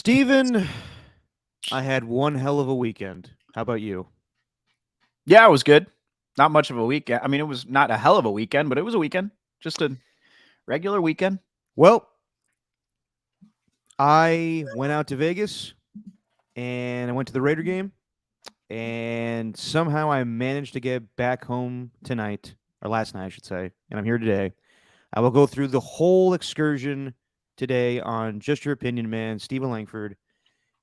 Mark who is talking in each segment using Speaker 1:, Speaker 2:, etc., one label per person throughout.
Speaker 1: Steven, I had one hell of a weekend. How about you?
Speaker 2: Yeah, it was good. Not much of a weekend. I mean, it was not a hell of a weekend, but it was a weekend. Just a regular weekend.
Speaker 1: Well, I went out to Vegas and I went to the Raider game, and somehow I managed to get back home tonight, or last night, I should say, and I'm here today. I will go through the whole excursion today on Just Your Opinion, man. Stephen Langford,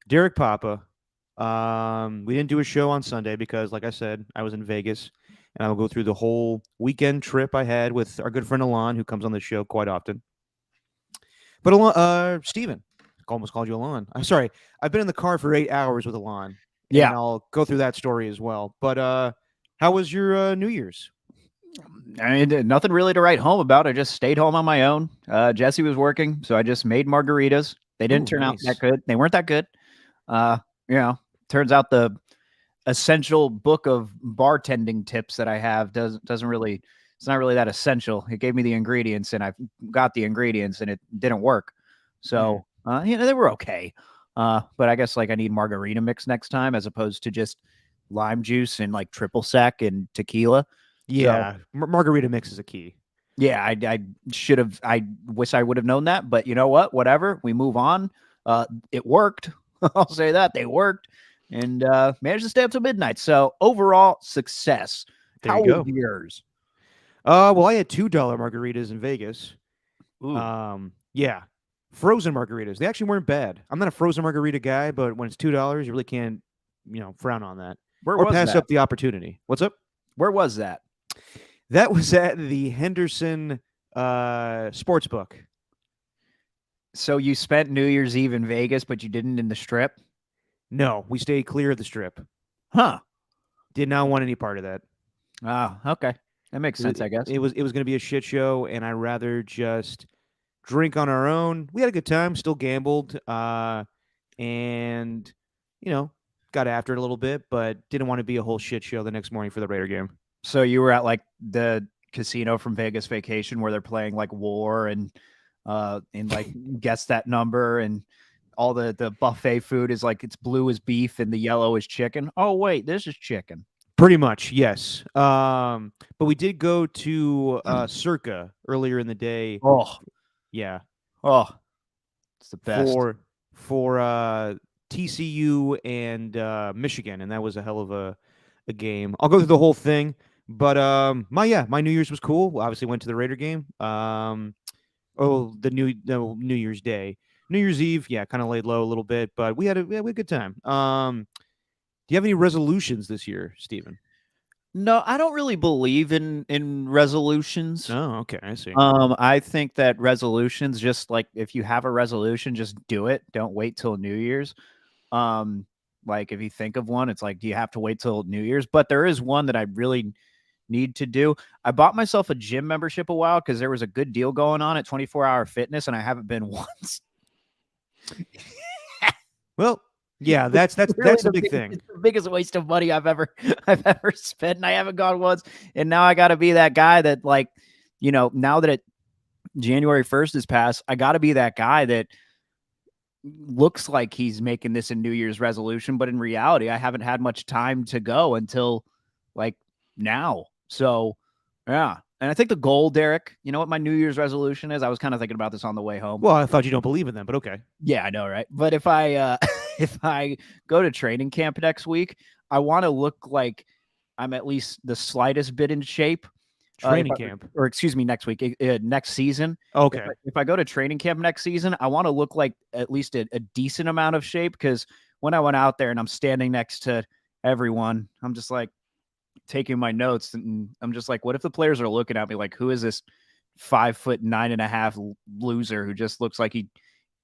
Speaker 1: Derek Papa. We didn't do a show on Sunday because, like I said, I was in Vegas, and I will go through the whole weekend trip I had with our good friend Alon, who comes on the show quite often. But Alon, Steven, I almost called you Alon. I'm sorry. I've been in the car for 8 hours with Alon, and
Speaker 2: Yeah.
Speaker 1: I'll go through that story as well. But how was your New Year's?
Speaker 2: I mean, nothing really to write home about. I just stayed home on my own. Jesse was working, so I just made margaritas. They didn't
Speaker 1: Ooh,
Speaker 2: turn out that
Speaker 1: nice.
Speaker 2: good. They weren't that good. Uh, Turns out the essential book of bartending tips that I have doesn't really it's not really that essential. It gave me the ingredients and I got the ingredients and it didn't work.
Speaker 1: Mm.
Speaker 2: So they were okay. But I guess like I need margarita mix next time as opposed to just lime juice and like triple sec and tequila. So
Speaker 1: Yeah, margarita mix is a key.
Speaker 2: yeah, I should have. I wish I would have known that, but you know what? Whatever. We move on. It worked. I'll say that they worked, and managed to stay up till midnight. So overall success.
Speaker 1: There you
Speaker 2: How was
Speaker 1: go.
Speaker 2: yours?
Speaker 1: Well, I had $2 margaritas in Vegas.
Speaker 2: Ooh,
Speaker 1: Yeah, frozen margaritas. They actually weren't bad. I'm not a frozen margarita guy, but when it's $2, you really can't, frown on that
Speaker 2: where
Speaker 1: or
Speaker 2: was
Speaker 1: pass
Speaker 2: that?
Speaker 1: up the opportunity. What's up?
Speaker 2: Where was that?
Speaker 1: That was at the Henderson Sportsbook.
Speaker 2: So you spent New Year's Eve in Vegas, but you didn't in the Strip,
Speaker 1: No, we stayed clear of the Strip.
Speaker 2: huh?
Speaker 1: Did not want any part of that.
Speaker 2: Oh, okay, that makes sense,
Speaker 1: It,
Speaker 2: I guess.
Speaker 1: it was going to be a shit show, and I rather just drink on our own. We had a good time, still gambled, and you know, got after it a little bit, but didn't want to be a whole shit show the next morning for the Raider game.
Speaker 2: So you were at like the casino from Vegas Vacation where they're playing like War and like guess that number and all the buffet food is like it's blue is beef and the yellow is chicken. Oh wait, this is chicken.
Speaker 1: Pretty much, yes. But we did go to Circa earlier in the day.
Speaker 2: Oh,
Speaker 1: Yeah,
Speaker 2: oh, it's the best.
Speaker 1: for TCU and Michigan, and that was a hell of a game. I'll go through the whole thing, but my New Year's was cool. Obviously, went to the Raider game. The New Year's Day, New Year's Eve, yeah, kind of laid low a little bit, but we had a good time. Do you have any resolutions this year, Steven?
Speaker 2: No, I don't really believe in resolutions.
Speaker 1: Oh, okay, I see.
Speaker 2: I think that resolutions just like if you have a resolution, just do it. Don't wait till New Year's. Um, like if you think of one, it's like, do you have to wait till New Year's? But there is one that I really need to do. I bought myself a gym membership a while because there was a good deal going on at 24-hour fitness, and I haven't been once.
Speaker 1: Well, yeah,
Speaker 2: It's
Speaker 1: that's the big thing.
Speaker 2: it's the biggest waste of money I've ever I've ever spent, and I haven't gone once. And now I got to be that guy that like, now that January 1st is passed, I got to be that guy that looks like he's making this a New Year's resolution, but in reality, I haven't had much time to go until like now. So, yeah. And I think the goal, Derek, you know what my New Year's resolution is? I was kind of thinking about this on the way home.
Speaker 1: Well, I thought you don't believe in them, but okay.
Speaker 2: Yeah, I know, right? But if I if I go to training camp next week, I want to look like I'm at least the slightest bit in shape.
Speaker 1: Training camp.
Speaker 2: Or excuse me, next week, next season.
Speaker 1: Okay.
Speaker 2: If I go to training camp next season, I want to look like at least a decent amount of shape because when I went out there and I'm standing next to everyone, I'm just like taking my notes and I'm just like, what if the players are looking at me like, who is this 5'9.5" loser who just looks like he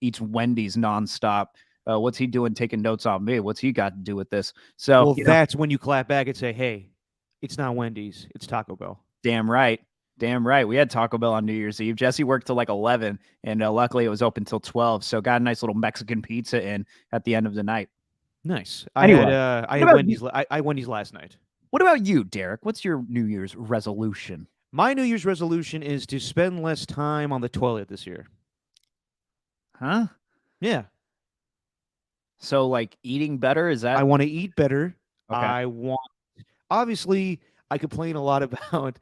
Speaker 2: eats Wendy's nonstop? What's he doing taking notes on me? What's he got to do with this? So,
Speaker 1: Well, that's when you clap back and say, "Hey, it's not Wendy's, it's Taco Bell."
Speaker 2: damn right. Damn right. We had Taco Bell on New Year's Eve. Jesse worked till like 11, and luckily it was open till 12. So got a nice little Mexican pizza in at the end of the night.
Speaker 1: Nice.
Speaker 2: Anyway,
Speaker 1: I
Speaker 2: what
Speaker 1: had
Speaker 2: about you?
Speaker 1: Wendy's. I had Wendy's last night.
Speaker 2: What about you, Derek? What's your New Year's resolution?
Speaker 1: My New Year's resolution is to spend less time on the toilet this year.
Speaker 2: Huh?
Speaker 1: Yeah.
Speaker 2: So like eating better, is
Speaker 1: I
Speaker 2: that
Speaker 1: want to eat better.
Speaker 2: okay?
Speaker 1: I want, obviously, I complain a lot about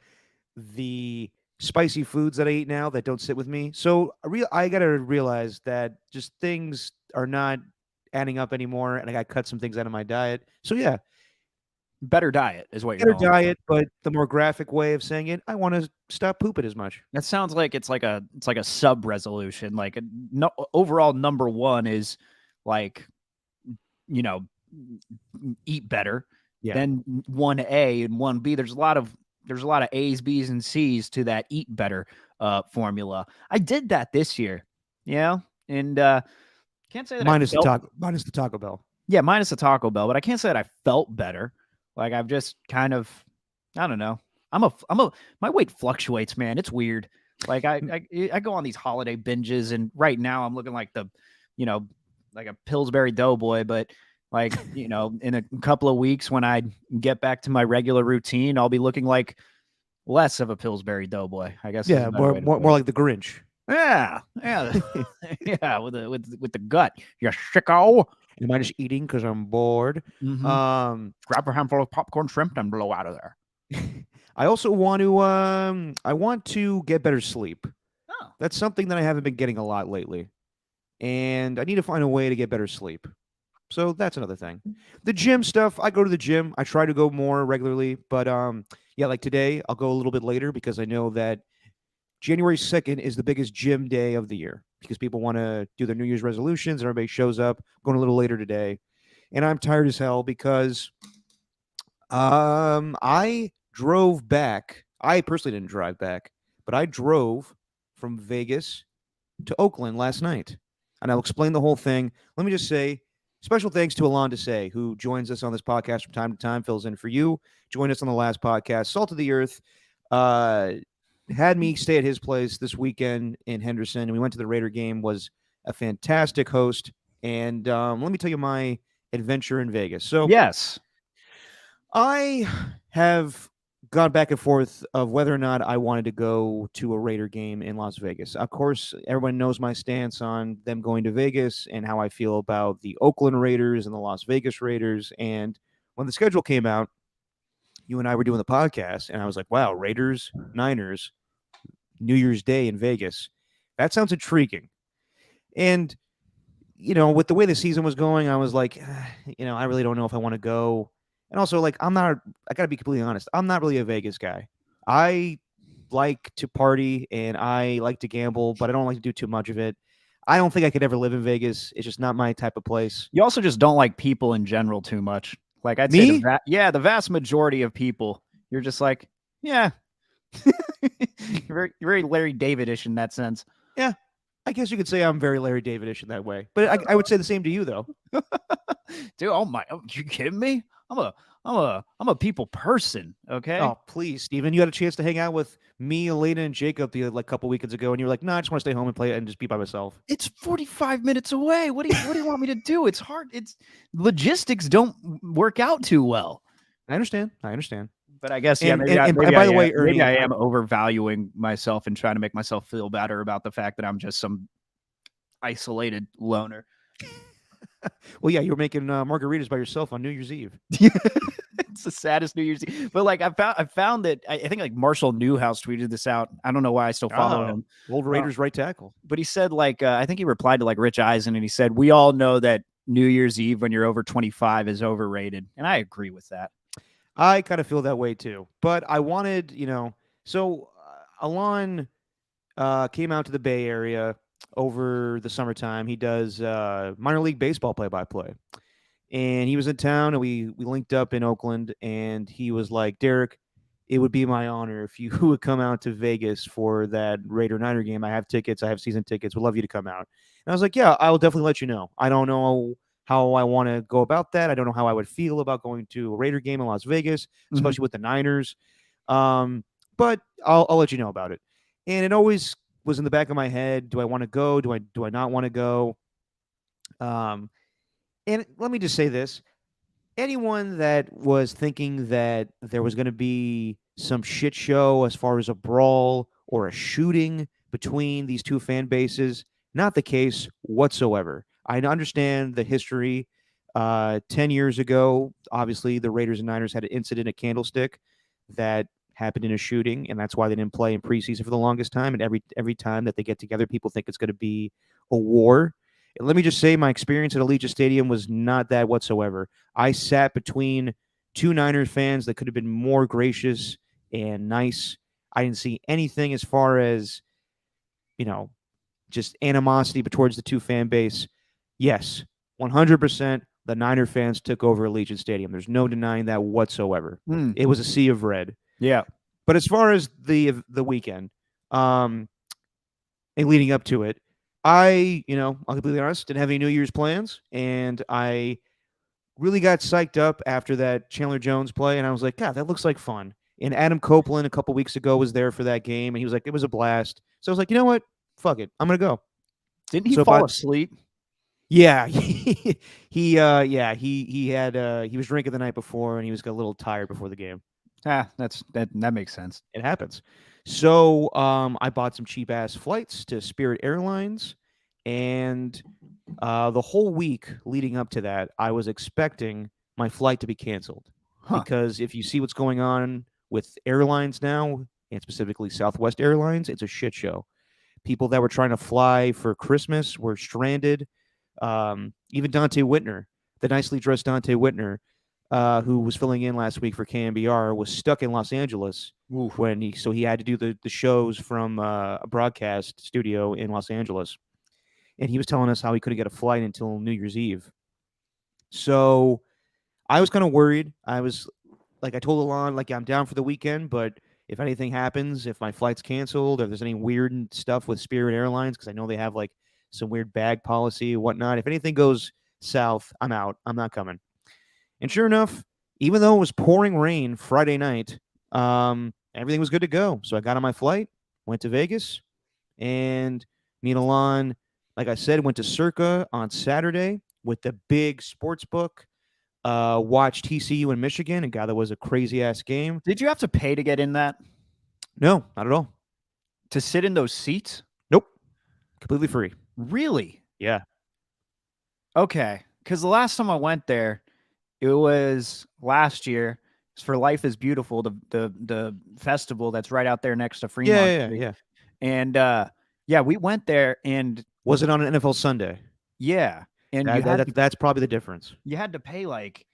Speaker 1: the spicy foods that I eat now that don't sit with me. So I got to realize that just things are not adding up anymore, and I got to cut some things out of my diet. So yeah,
Speaker 2: Better diet is what you're
Speaker 1: better
Speaker 2: going for.
Speaker 1: diet, but the more graphic way of saying it, I want to stop pooping as much.
Speaker 2: That sounds like it's like a sub resolution. Like no overall number one is like, you know, eat better.
Speaker 1: Yeah,
Speaker 2: Then 1A and 1B. There's a lot of A's, B's, and C's to that eat better formula. I did that this year, you know, and can't say that I felt
Speaker 1: minus the Taco Bell.
Speaker 2: yeah, minus the Taco Bell, but I can't say that I felt better. Like I've just kind of, I don't know. My weight fluctuates, man. It's weird. Like I go on these holiday binges, and right now I'm looking like you know, like a Pillsbury Doughboy, but like in a couple of weeks when I get back to my regular routine, I'll be looking like less of a Pillsbury Doughboy. I guess is a
Speaker 1: Yeah,
Speaker 2: better way to put
Speaker 1: more
Speaker 2: it.
Speaker 1: like the Grinch.
Speaker 2: Yeah, yeah, yeah. With the gut, you sicko.
Speaker 1: Am I just eating because I'm bored?
Speaker 2: Mm-hmm.
Speaker 1: Um,
Speaker 2: Grab a handful of popcorn shrimp and blow out of there.
Speaker 1: I also want to I want to get better sleep.
Speaker 2: Oh,
Speaker 1: That's something that I haven't been getting a lot lately, and I need to find a way to get better sleep. So that's another thing. The gym stuff, I go to the gym. I try to go more regularly, but yeah, like today I'll go a little bit later because I know that January 2nd is the biggest gym day of the year because people want to do their New Year's resolutions and everybody shows up. I'm going a little later today. And I'm tired as hell because I drove back. I personally didn't drive back, but I drove from Vegas to Oakland last night. And I'll explain the whole thing. Let me just say special thanks to Alon Desai, who joins us on this podcast from time to time, fills in for you. Joined us on the last podcast, Salt of the Earth. Uh, had me stay at his place this weekend in Henderson, and we went to the Raider game. Was a fantastic host, and let me tell you my adventure in Vegas. So
Speaker 2: yes.
Speaker 1: I have gone back and forth of whether or not I wanted to go to a Raider game in Las Vegas. Of course, everyone knows my stance on them going to Vegas and how I feel about the Oakland Raiders and the Las Vegas Raiders. And when the schedule came out, you and I were doing the podcast, and I was like, wow, Raiders, Niners, New Year's Day in Vegas. That sounds intriguing. And, with the way the season was going, I was like, I really don't know if I want to go. And also, like, I got to be completely honest, I'm not really a Vegas guy. I like to party and I like to gamble, but I don't like to do too much of it. I don't think I could ever live in Vegas. It's just not my type of place.
Speaker 2: You also just don't like people in general too much. Like I'd say
Speaker 1: Me?
Speaker 2: the vast majority of people, you're just like, yeah. You're very Larry David-ish in that sense.
Speaker 1: Yeah. I guess you could say I'm very Larry David-ish in that way. But I would say the same to you, though.
Speaker 2: Dude, you kidding me? I'm a people person, okay?
Speaker 1: Oh, please, Steven. You had a chance to hang out with me, Elena, and Jacob the like couple weekends ago, and you were like, "No, I just want to stay home and play and just be by myself."
Speaker 2: It's 45 minutes away. What do you want me to do? It's hard. It's logistics don't work out too well.
Speaker 1: I understand. I understand.
Speaker 2: But I guess
Speaker 1: And by the way, Ernie,
Speaker 2: maybe I am overvaluing myself and trying to make myself feel better about the fact that I'm just some isolated loner.
Speaker 1: well, yeah, you were making margaritas by yourself on New Year's Eve.
Speaker 2: It's the saddest New Year's Eve. But like I found that I think like Marshall Newhouse tweeted this out. I don't know why I still follow him.
Speaker 1: Old Raiders right tackle.
Speaker 2: But he said like I think he replied to like Rich Eisen, and he said we all know that New Year's Eve when you're over 25 is overrated, and I agree with that.
Speaker 1: I kind of feel that way too. But I wanted, so Alon came out to the Bay Area over the summertime. He does minor league baseball play-by-play. And he was in town, and we linked up in Oakland, and he was like, Derek, it would be my honor if you would come out to Vegas for that Raider Niner game. I have tickets. I have season tickets. Would love you to come out. And I was like, yeah, I will definitely let you know. I don't know how I want to go about that. I don't know how I would feel about going to a Raider game in Las Vegas, especially with the Niners. But I'll let you know about it. And it always was in the back of my head. Do I want to go? Do I not want to go? And let me just say this. Anyone that was thinking that there was going to be some shit show as far as a brawl or a shooting between these two fan bases, not the case whatsoever. I understand the history. 10 years ago, obviously, the Raiders and Niners had an incident at Candlestick that happened in a shooting, and that's why they didn't play in preseason for the longest time. And every time that they get together, people think it's going to be a war. And let me just say, my experience at Allegiant Stadium was not that whatsoever. I sat between two Niners fans that could have been more gracious and nice. I didn't see anything as far as, you know, just animosity towards the two fan base. Yes, 100% the Niner fans took over Allegiant Stadium. There's no denying that whatsoever. It was a sea of red.
Speaker 2: Yeah.
Speaker 1: But as far as the weekend, and leading up to it, I'll be completely honest, didn't have any New Year's plans, and I really got psyched up after that Chandler Jones play, and I was like, God, that looks like fun. And Adam Copeland a couple weeks ago was there for that game, and he was like, it was a blast. So I was like, you know what? Fuck it, I'm gonna go.
Speaker 2: Didn't he
Speaker 1: So
Speaker 2: fall asleep?
Speaker 1: Yeah, he had he was drinking the night before, and he was a little tired before the game.
Speaker 2: That makes sense.
Speaker 1: It happens. So I bought some cheap ass flights to Spirit Airlines, and the whole week leading up to that, I was expecting my flight to be canceled because if you see what's going on with airlines now, and specifically Southwest Airlines, it's a shit show. People that were trying to fly for Christmas were stranded. Even Dante Whitner, the nicely dressed Dante Whitner, who was filling in last week for KMBR, was stuck in Los Angeles when he had to do the shows from a broadcast studio in Los Angeles, and he was telling us how he couldn't get a flight until New Year's Eve. So I was kind of worried. I was like, I told Alon, like, I'm down for the weekend, but if anything happens, if my flight's canceled, or if there's any weird stuff with Spirit Airlines, because I know they have like some weird bag policy and whatnot, if anything goes south, I'm out. I'm not coming. And sure enough, even though it was pouring rain Friday night, everything was good to go. So I got on my flight, went to Vegas, and me and Alon, like I said, went to Circa on Saturday with the big sports book. Watched TCU in Michigan, and God, that was a crazy ass game.
Speaker 2: Did you have to pay to get in that?
Speaker 1: No, not at all.
Speaker 2: To sit in those seats?
Speaker 1: Nope, completely free.
Speaker 2: Really?
Speaker 1: Yeah.
Speaker 2: Okay, because the last time I went there, it was last year. It's for Life is Beautiful, the festival that's right out there next to Fremont.
Speaker 1: Yeah.
Speaker 2: And we went there, and
Speaker 1: was it on an NFL Sunday?
Speaker 2: Yeah, and
Speaker 1: that's probably the difference.
Speaker 2: You had to pay like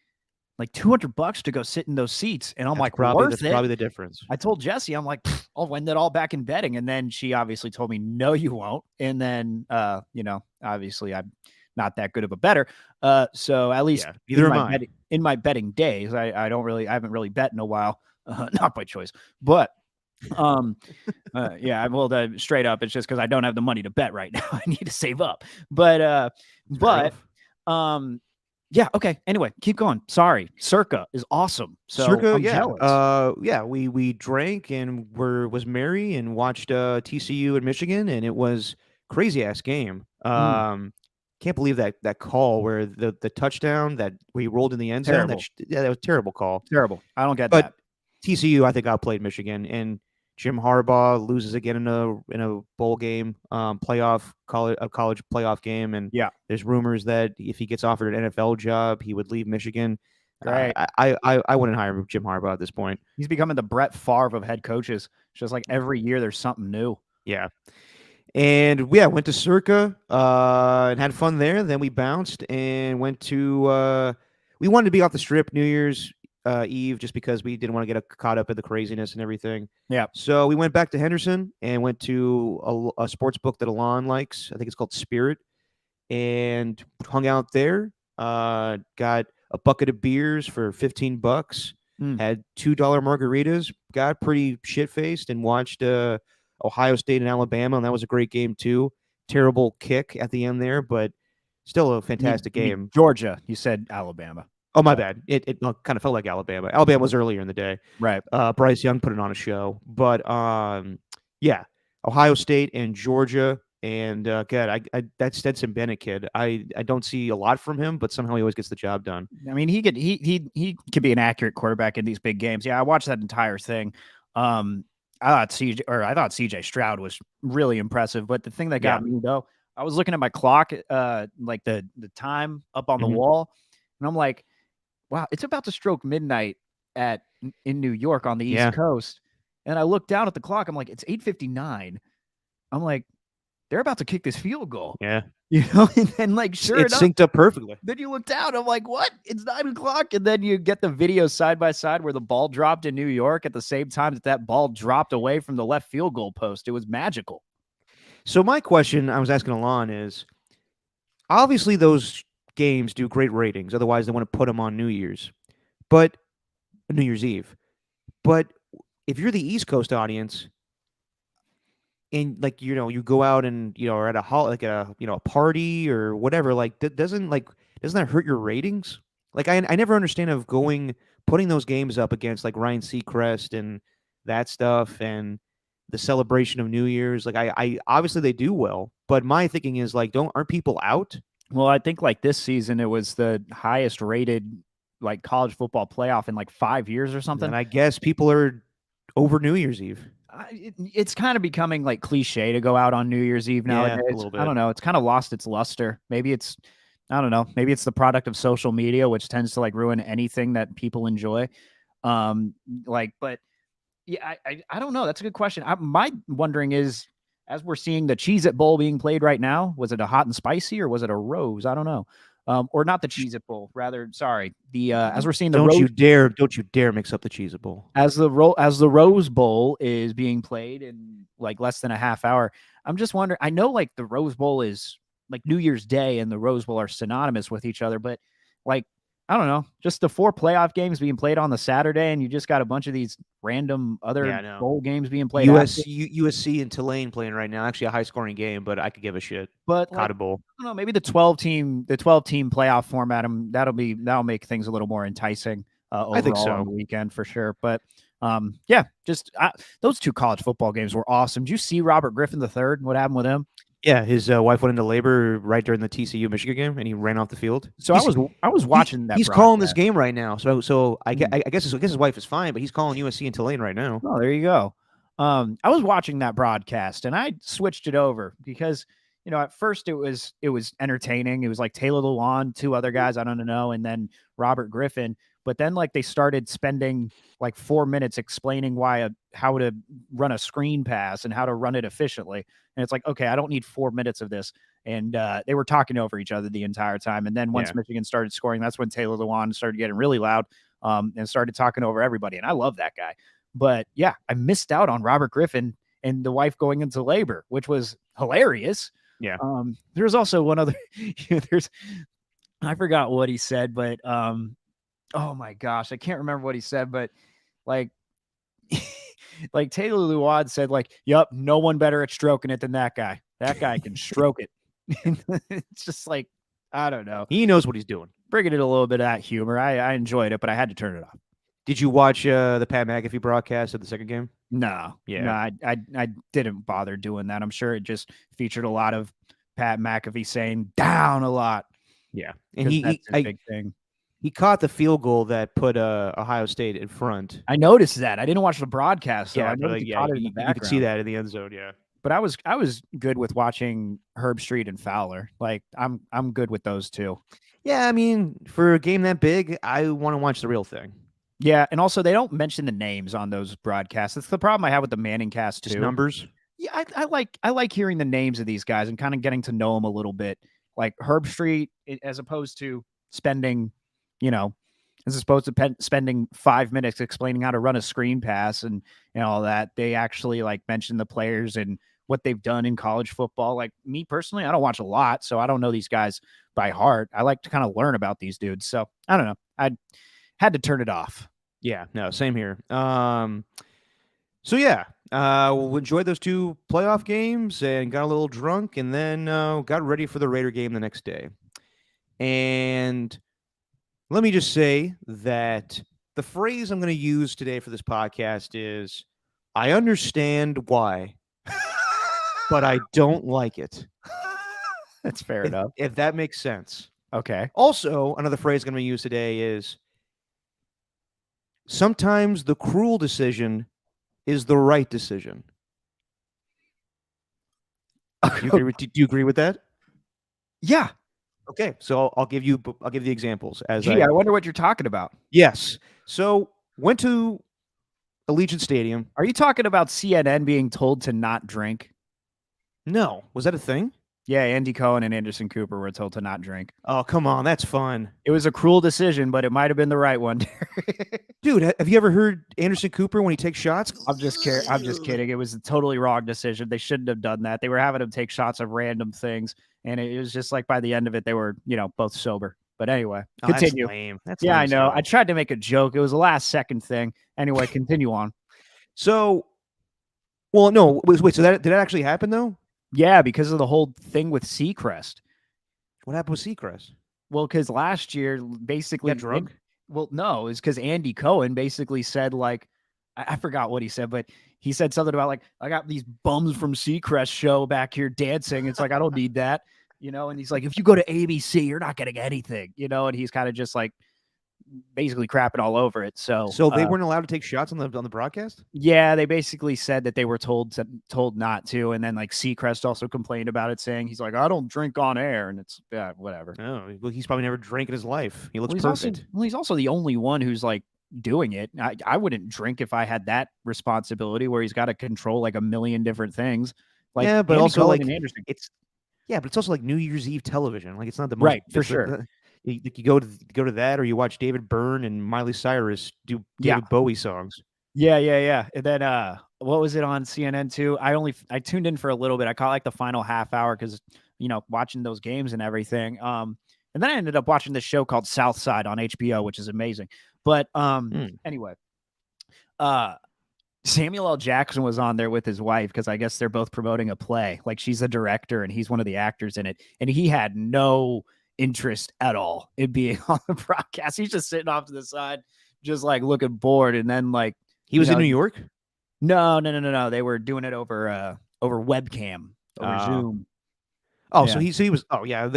Speaker 2: $200 to go sit in those seats, and I'm
Speaker 1: that's
Speaker 2: like,
Speaker 1: probably
Speaker 2: worth it.
Speaker 1: Probably the difference.
Speaker 2: I told Jesse, I'm like, I'll win that all back in betting, and then she obviously told me, no, you won't. And then, obviously I'm not that good of a bettor. So at least in my betting days, I haven't really bet in a while, not by choice, but straight up, it's just because I don't have the money to bet right now. I need to save up. Yeah. Okay. Anyway, keep going. Sorry. Circa is awesome. So
Speaker 1: Circa,
Speaker 2: I'm jealous.
Speaker 1: We drank and was merry and watched TCU in Michigan, and it was crazy ass game. Can't believe that call where the touchdown that we rolled in the end zone. That was a terrible call.
Speaker 2: Terrible. I don't get that.
Speaker 1: TCU, I think, outplayed Michigan, and Jim Harbaugh loses again in a bowl game, college playoff game, and there's rumors that if he gets offered an NFL job, he would leave Michigan.
Speaker 2: Right.
Speaker 1: I wouldn't hire Jim Harbaugh at this point.
Speaker 2: He's becoming the Brett Favre of head coaches. It's just like every year there's something new.
Speaker 1: Yeah. And went to Circa and had fun there. Then we bounced and went to we wanted to be off the strip New Year's Eve just because we didn't want to get caught up in the craziness and everything.
Speaker 2: Yeah.
Speaker 1: So we went back to Henderson and went to a sports book that Alon likes. I think it's called Spirit, and hung out there. Got a bucket of beers for $15. Had $2 margaritas. Got pretty shit faced and watched Ohio State and Alabama, and that was a great game too. Terrible kick at the end there, but still a fantastic game.
Speaker 2: Georgia, you said Alabama.
Speaker 1: Oh, my bad. It kind of felt like Alabama. Alabama was earlier in the day.
Speaker 2: Right.
Speaker 1: Bryce Young put it on a show. But, Ohio State and Georgia. And, God, that Stetson Bennett kid, I don't see a lot from him, but somehow he always gets the job done.
Speaker 2: I mean, he could be an accurate quarterback in these big games. Yeah, I watched that entire thing. I thought CJ Stroud was really impressive. But the thing that got me, though, I was looking at my clock, like the time up on the
Speaker 1: Mhm.
Speaker 2: wall, and I'm like, wow, it's about to stroke midnight in New York on the East
Speaker 1: Yeah.
Speaker 2: Coast. And I look down at the clock, I'm like, it's 8:59. I'm like, they're about to kick this field goal.
Speaker 1: Yeah.
Speaker 2: And then like sure
Speaker 1: It
Speaker 2: enough,
Speaker 1: synced up perfectly.
Speaker 2: then you look down, I'm like, what? It's 9 o'clock. And then you get the video side by side where the ball dropped in New York at the same time that ball dropped away from the left field goal post. It was magical.
Speaker 1: So my question I was asking Alon is, obviously those games do great ratings. Otherwise, they want to put them on New Year's, but New Year's Eve. But if you're the East Coast audience, and like you go out and are at like a party or whatever, like doesn't that hurt your ratings? Like I never understand of putting those games up against like Ryan Seacrest and that stuff and the celebration of New Year's. Like I obviously they do well, but my thinking is like aren't people out?
Speaker 2: Well, I think like this season, it was the highest rated like college football playoff in like 5 years or something.
Speaker 1: And I guess people are over New Year's Eve.
Speaker 2: It's kind of becoming like cliche to go out on New Year's Eve
Speaker 1: Yeah,
Speaker 2: nowadays.
Speaker 1: a little
Speaker 2: I don't
Speaker 1: bit.
Speaker 2: know. It's kind of lost its luster. Maybe it's, I don't know. Maybe it's the product of social media, which tends to like ruin anything that people enjoy. But yeah, I don't know. That's a good question. My wondering is, as we're seeing the Cheez-It Bowl being played right now, was it a hot and spicy or was it a rose? I don't know. Or not the Cheez-It Bowl, rather. Sorry, the as we're seeing the
Speaker 1: Don't
Speaker 2: Rose
Speaker 1: you dare mix up the Cheez-It Bowl.
Speaker 2: as the Rose Bowl is being played in like less than a half hour. I'm just wondering. I know like the Rose Bowl is like New Year's Day and the Rose Bowl are synonymous with each other, but like I don't know, just the 4 playoff games being played on the Saturday, and you just got a bunch of these random other
Speaker 1: Yeah, I know.
Speaker 2: bowl games being played after.
Speaker 1: USC and Tulane playing right now. Actually, a high scoring game, but I could give a shit.
Speaker 2: But like
Speaker 1: Cotton Bowl.
Speaker 2: I don't know, maybe the 12 team playoff format. That'll make things a little more enticing
Speaker 1: I think
Speaker 2: overall on the
Speaker 1: so.
Speaker 2: weekend for sure. But yeah, just those 2 college football games were awesome. Did you see Robert Griffin III? What happened with him?
Speaker 1: Yeah, his wife went into labor right during the TCU Michigan game, and he ran off the field.
Speaker 2: So I was watching that.
Speaker 1: He's calling this game right now. So I
Speaker 2: Hmm.
Speaker 1: guess his wife is fine, but he's calling USC and Tulane right now.
Speaker 2: Oh, there you go. I was watching that broadcast and I switched it over because at first it was entertaining. It was like Taylor Lewan, 2 other guys I don't know, and then Robert Griffin. But then like they started spending like 4 minutes explaining how to run a screen pass and how to run it efficiently. And it's like, okay, I don't need 4 minutes of this. And they were talking over each other the entire time. And then once Michigan started scoring, that's when Taylor Lewan started getting really loud and started talking over everybody. And I love that guy. But yeah, I missed out on Robert Griffin and the wife going into labor, which was hilarious.
Speaker 1: Yeah.
Speaker 2: There's also one other. I forgot what he said, but oh my gosh, I can't remember what he said, but like. Like Taylor Lewan said, like, "Yep, no one better at stroking it than that guy. That guy can stroke it." It's just like I don't know.
Speaker 1: He knows what he's doing.
Speaker 2: Bringing it a little bit of that humor. I enjoyed it, but I had to turn it off.
Speaker 1: Did you watch the Pat McAfee broadcast of the second game?
Speaker 2: No,
Speaker 1: Yeah.
Speaker 2: no, I didn't bother doing that. I'm sure it just featured a lot of Pat McAfee saying "down" a lot.
Speaker 1: Yeah, and
Speaker 2: That's his big thing.
Speaker 1: He caught the field goal that put Ohio State in front.
Speaker 2: I noticed that. I didn't watch the broadcast, so
Speaker 1: Yeah,
Speaker 2: I
Speaker 1: but
Speaker 2: noticed he caught it in the
Speaker 1: you
Speaker 2: background.
Speaker 1: could see that in the end zone. Yeah,
Speaker 2: but I was good with watching Herb Street and Fowler. Like I'm good with those two.
Speaker 1: Yeah, I mean, for a game that big, I want to watch the real thing.
Speaker 2: Yeah, and also they don't mention the names on those broadcasts. That's the problem I have with the Manning cast too.
Speaker 1: Just numbers.
Speaker 2: Yeah, I like hearing the names of these guys and kind of getting to know them a little bit. Like Herb Street, as opposed to spending, spending 5 minutes explaining how to run a screen pass and all that. They actually like mention the players and what they've done in college football. Like me personally, I don't watch a lot, so I don't know these guys by heart. I like to kind of learn about these dudes. So I don't know. I had to turn it off.
Speaker 1: Yeah, no, same here. So yeah, we enjoyed those 2 playoff games and got a little drunk, and then got ready for the Raider game the next day. And let me just say that the phrase I'm going to use today for this podcast is, "I understand why, but I don't like it."
Speaker 2: That's fair enough.
Speaker 1: If that makes sense.
Speaker 2: Okay.
Speaker 1: Also, another phrase I'm going to use today is, sometimes the cruel decision is the right decision. Do you agree with that?
Speaker 2: Yeah.
Speaker 1: Okay, so I'll give you the examples as
Speaker 2: Gee,
Speaker 1: I.
Speaker 2: I wonder what you're talking about.
Speaker 1: Yes. So went to Allegiant Stadium.
Speaker 2: Are you talking about CNN being told to not drink?
Speaker 1: No, was that a thing?
Speaker 2: Yeah, Andy Cohen and Anderson Cooper were told to not drink.
Speaker 1: Oh, come on, that's fun.
Speaker 2: It was a cruel decision, but it might have been the right one.
Speaker 1: Dude, have you ever heard Anderson Cooper when he takes shots?
Speaker 2: I'm just kidding. It was a totally wrong decision. They shouldn't have done that. They were having him take shots of random things, and it was just like by the end of it, they were, both sober. But anyway,
Speaker 1: Oh, that's
Speaker 2: continue.
Speaker 1: lame. That's
Speaker 2: Yeah,
Speaker 1: lame
Speaker 2: I
Speaker 1: as
Speaker 2: know.
Speaker 1: hell.
Speaker 2: I tried to make a joke. It was a last second thing. Anyway, continue on.
Speaker 1: So, well, no, wait. So that did that actually happen though?
Speaker 2: Yeah, because of the whole thing with Seacrest.
Speaker 1: What happened with Seacrest?
Speaker 2: Well, because last year, basically,
Speaker 1: Got drunk?
Speaker 2: well, no, it's because Andy Cohen basically said, like, I forgot what he said, but he said something about, like, I got these bums from Seacrest show back here dancing. It's like, I don't need that, and he's like, if you go to ABC, you're not getting anything, and he's kind of just like basically crapping all over it. So
Speaker 1: They weren't allowed to take shots on the broadcast?
Speaker 2: yeah, they basically said that they were told not to, and then like Seacrest also complained about it, saying he's like, I don't drink on air, and it's whatever.
Speaker 1: Oh, well, he's probably never drank in his life. He looks
Speaker 2: Well,
Speaker 1: perfect.
Speaker 2: he's also the only one who's like doing it. I wouldn't drink if I had that responsibility where he's got to control like a million different things. Like
Speaker 1: Yeah, but
Speaker 2: Andy
Speaker 1: also
Speaker 2: Cohen
Speaker 1: like
Speaker 2: and Anderson.
Speaker 1: it's but it's also like New Year's Eve television. Like it's not the most
Speaker 2: Right, for sure.
Speaker 1: You go to that, or you watch David Byrne and Miley Cyrus do
Speaker 2: Yeah.
Speaker 1: David Bowie songs.
Speaker 2: Yeah. And then what was it on CNN too? I tuned in for a little bit. I caught like the final half hour because watching those games and everything. And then I ended up watching this show called South Side on HBO, which is amazing. But anyway, Samuel L. Jackson was on there with his wife because I guess they're both promoting a play. Like she's a director and he's one of the actors in it. And he had no interest at all in being on the broadcast. He's just sitting off to the side, just like looking bored. And then like
Speaker 1: he was in New York.
Speaker 2: No. They were doing it over webcam, over Zoom.
Speaker 1: Oh, yeah. So he was. Oh yeah,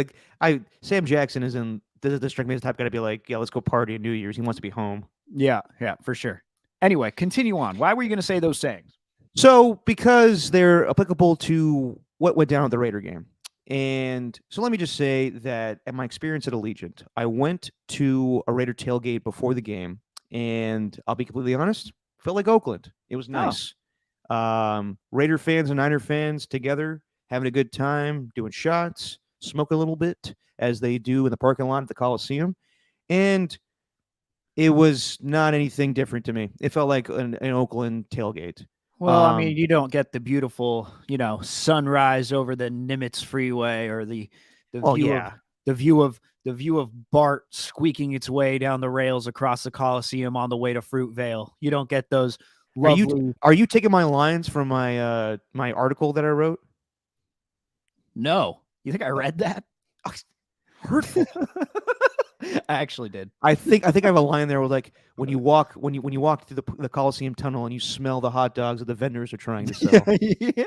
Speaker 1: Sam Jackson is in. This strike me as the type guy to be like, yeah, let's go party on New Year's. He wants to be home.
Speaker 2: Yeah, for sure. Anyway, continue on. Why were you going to say those sayings?
Speaker 1: So because they're applicable to what went down at the Raider game. And so let me just say that at my experience at Allegiant, I went to a Raider tailgate before the game, and I'll be completely honest, felt like Oakland. It was nice. Raider fans and Niner fans together, having a good time, doing shots, smoking a little bit, as they do in the parking lot at the Coliseum. And it was not anything different to me. It felt like an Oakland tailgate.
Speaker 2: Well, I mean, you don't get the beautiful, sunrise over the Nimitz Freeway or the view of Bart squeaking its way down the rails across the Coliseum on the way to Fruitvale. You don't get those lovely.
Speaker 1: Are you taking my lines from my my article that I wrote?
Speaker 2: No, you think I read that?
Speaker 1: Hurtful.
Speaker 2: I actually did.
Speaker 1: I think I have a line there with like when you walk through the Coliseum tunnel and you smell the hot dogs that the vendors are trying to sell.
Speaker 2: Yeah.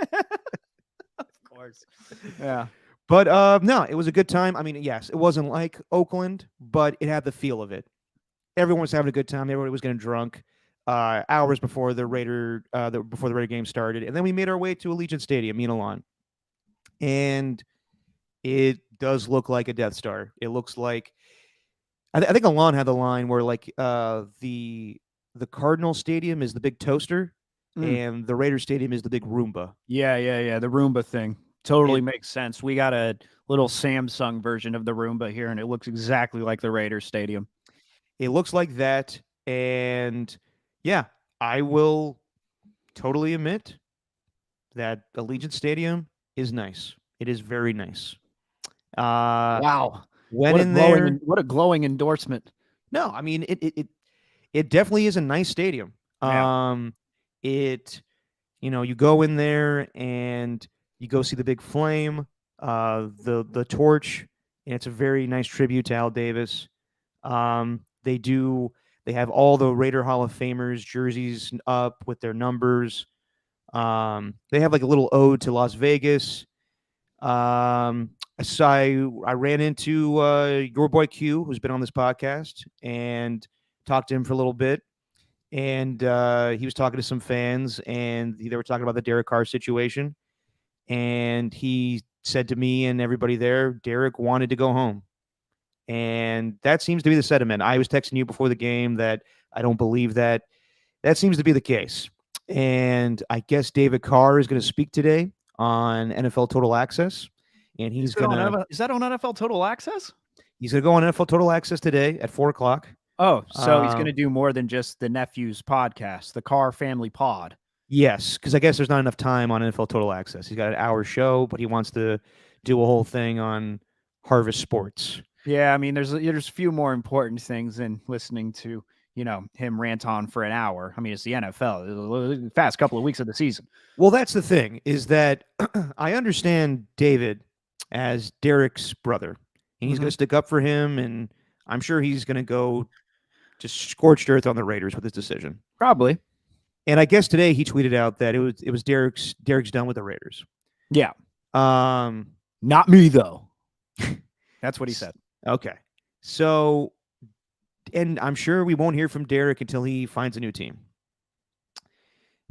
Speaker 2: Of course. Yeah.
Speaker 1: But no, it was a good time. I mean, yes, it wasn't like Oakland, but it had the feel of it. Everyone was having a good time. Everybody was getting drunk hours before the Raider game started, and then we made our way to Allegiant Stadium, me and Alon, and it does look like a Death Star. It looks like. I think Alon had the line where like the Cardinal Stadium is the big toaster and the Raider Stadium is the big Roomba.
Speaker 2: Yeah. The Roomba thing totally makes sense. We got a little Samsung version of the Roomba here, and it looks exactly like the Raider Stadium.
Speaker 1: It looks like that, and yeah, I will totally admit that Allegiant Stadium is nice. It is very nice.
Speaker 2: Wow.
Speaker 1: What
Speaker 2: a glowing endorsement.
Speaker 1: No, I mean it definitely is a nice stadium.
Speaker 2: Yeah.
Speaker 1: You go in there and you go see the big flame, the torch, and it's a very nice tribute to Al Davis. They have all the Raider Hall of Famers jerseys up with their numbers. They have like a little ode to Las Vegas. I ran into your boy Q, who's been on this podcast, and talked to him for a little bit. And he was talking to some fans, and they were talking about the Derek Carr situation. And he said to me and everybody there, Derek wanted to go home. And that seems to be the sentiment. I was texting you before the game that I don't believe that. That seems to be the case. And I guess David Carr is going to speak today on NFL Total Access. And
Speaker 2: Is that on NFL Total Access?
Speaker 1: He's going to go on NFL Total Access today at 4:00.
Speaker 2: Oh, so he's going to do more than just the Nephews podcast, the Carr Family Pod.
Speaker 1: Yes, because I guess there's not enough time on NFL Total Access. He's got an hour show, but he wants to do a whole thing on Harvest Sports.
Speaker 2: Yeah, I mean, there's a few more important things than listening to him rant on for an hour. I mean, it's the NFL, the fast couple of weeks of the season.
Speaker 1: Well, that's the thing, is that I understand David as Derek's brother, and he's going to stick up for him, and I'm sure he's going to go just scorched earth on the Raiders with his decision.
Speaker 2: Probably.
Speaker 1: And I guess today he tweeted out that it was Derek's done with the Raiders.
Speaker 2: Yeah. Not me though. That's what he said.
Speaker 1: Okay. So, and I'm sure we won't hear from Derek until he finds a new team.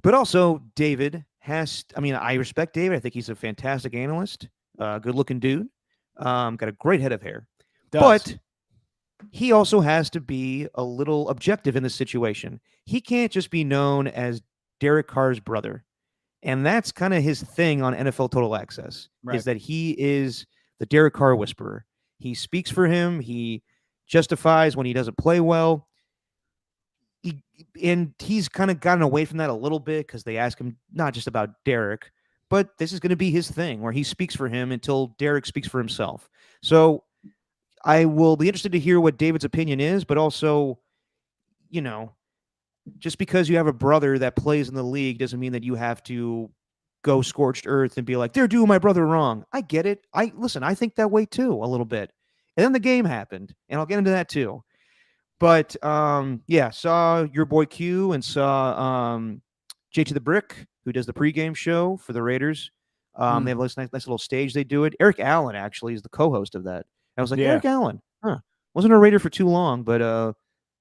Speaker 1: But also, David I respect David. I think he's a fantastic analyst, good looking dude, got a great head of hair. But he also has to be a little objective in this situation. He can't just be known as Derek Carr's brother. And that's kind of his thing on NFL Total Access, is that he is the Derek Carr whisperer. He speaks for him. He justifies when he doesn't play well. He's kind of gotten away from that a little bit because they ask him not just about Derek, but this is going to be his thing where he speaks for him until Derek speaks for himself. So I will be interested to hear what David's opinion is, but also, just because you have a brother that plays in the league doesn't mean that you have to go scorched earth and be like, they're doing my brother wrong. I get it. I think that way too, a little bit. And then the game happened, and I'll get into that too. But saw your boy Q and saw J to the Brick, who does the pregame show for the Raiders. They have this nice little stage they do it. Eric Allen actually is the co-host of that. I was like, Eric Allen, wasn't a Raider for too long, but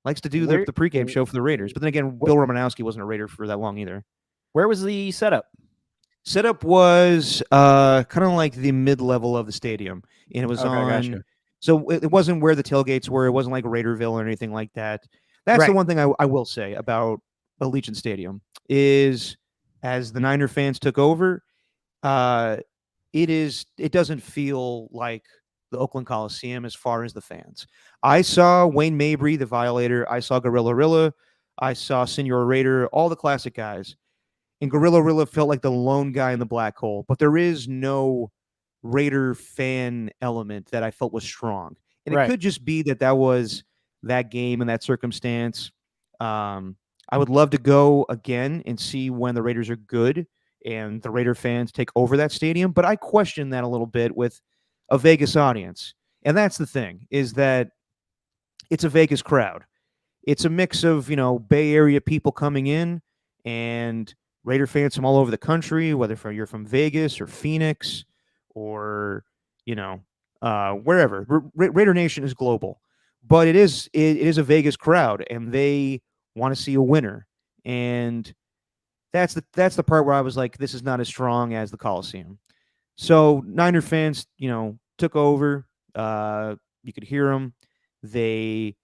Speaker 1: likes to do the pregame show for the Raiders. But then again, Bill Romanowski wasn't a Raider for that long either.
Speaker 2: Where was the setup?
Speaker 1: Setup was kind of like the mid-level of the stadium, and it was
Speaker 2: Gotcha.
Speaker 1: So it wasn't where the tailgates were. It wasn't like Raiderville or anything like that. That's the one thing I will say about Allegiant Stadium is, as the Niner fans took over, it doesn't feel like the Oakland Coliseum as far as the fans. I saw Wayne Mabry, the Violator. I saw Gorilla Rilla. I saw Senor Raider, all the classic guys. And Gorilla Rilla felt like the lone guy in the black hole. But there is no Raider fan element that I felt was strong. And it could just be that was that game and that circumstance. I would love to go again and see when the Raiders are good and the Raider fans take over that stadium. But I question that a little bit with a Vegas audience. And that's the thing, is that it's a Vegas crowd. It's a mix of, Bay Area people coming in and Raider fans from all over the country, whether you're from Vegas or Phoenix or, wherever. Raider Nation is global. But it is a Vegas crowd, and they want to see a winner. And that's the part where I was like, this is not as strong as the Coliseum. So Niner fans, took over. You could hear them. It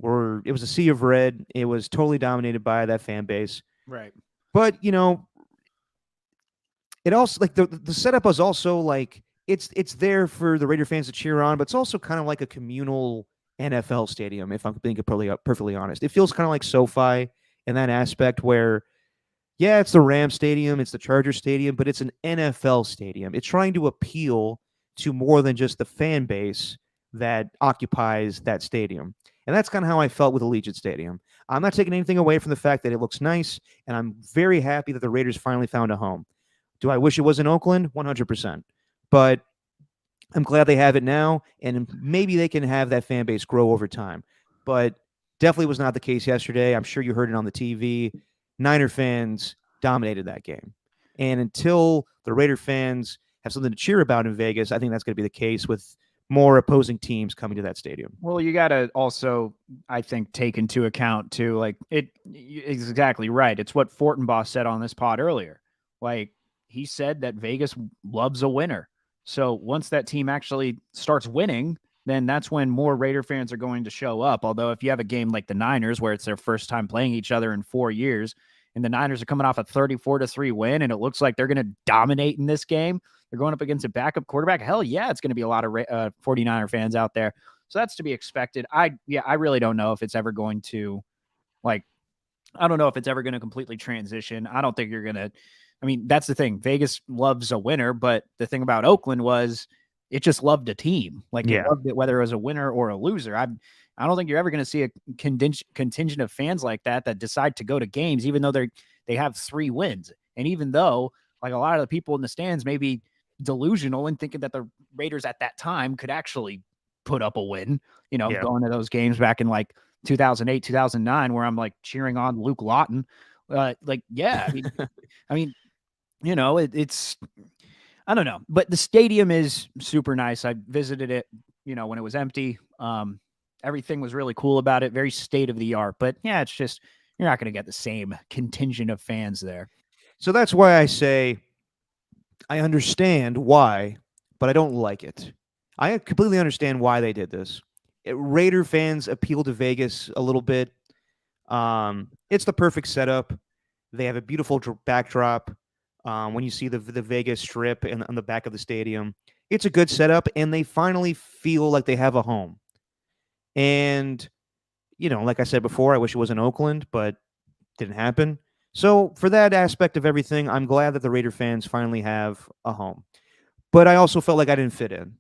Speaker 1: was a sea of red. It was totally dominated by that fan base.
Speaker 2: Right.
Speaker 1: But, it also, like, the setup was also like, it's there for the Raider fans to cheer on, but it's also kind of like a communal NFL stadium, if I'm being perfectly honest. It feels kind of like SoFi in that aspect where, yeah, it's the Rams stadium, it's the Charger stadium, but it's an NFL stadium. It's trying to appeal to more than just the fan base that occupies that stadium. And that's kind of how I felt with Allegiant Stadium. I'm not taking anything away from the fact that it looks nice, and I'm very happy that the Raiders finally found a home. Do I wish it was in Oakland? 100%. But I'm glad they have it now, and maybe they can have that fan base grow over time. But definitely was not the case yesterday. I'm sure you heard it on the TV. Niner fans dominated that game. And until the Raider fans have something to cheer about in Vegas, I think that's going to be the case with more opposing teams coming to that stadium.
Speaker 2: Well, you got to also, I think, take into account too, like, it's exactly right. It's what Fortenbaugh said on this pod earlier. Like, he said that Vegas loves a winner. So once that team actually starts winning, then that's when more Raider fans are going to show up. Although if you have a game like the Niners, where it's their first time playing each other in 4 years, and the Niners are coming off a 34-3 win, and it looks like they're going to dominate in this game, they're going up against a backup quarterback. Hell yeah, it's going to be a lot of 49er fans out there. So that's to be expected. I really don't know if it's ever going to, like, I don't know if it's ever going to completely transition. I don't think you're going to. I mean, that's the thing. Vegas loves a winner, but the thing about Oakland was it just loved a team. Like it
Speaker 1: Yeah.
Speaker 2: loved it, whether it was a winner or a loser. I don't think you're ever going to see a contingent of fans like that decide to go to games, even though they have 3 wins, and even though like a lot of the people in the stands may be delusional and thinking that the Raiders at that time could actually put up a win.
Speaker 1: Yeah.
Speaker 2: Going to those games back in like 2008, 2009, where I'm like cheering on Luke Lawton. Yeah, I mean, it's I don't know, but the stadium is super nice. I visited it, when it was empty. Everything was really cool about it, very state of the art. But yeah, it's just you're not going to get the same contingent of fans there.
Speaker 1: So that's why I say I understand why, but I don't like it. I completely understand why they did this. Raider fans appeal to Vegas a little bit. It's the perfect setup. They have a beautiful backdrop. When you see the Vegas Strip and on the back of the stadium, it's a good setup, and they finally feel like they have a home. And like I said before, I wish it was in Oakland, but didn't happen. So for that aspect of everything, I'm glad that the Raider fans finally have a home. But I also felt like I didn't fit in.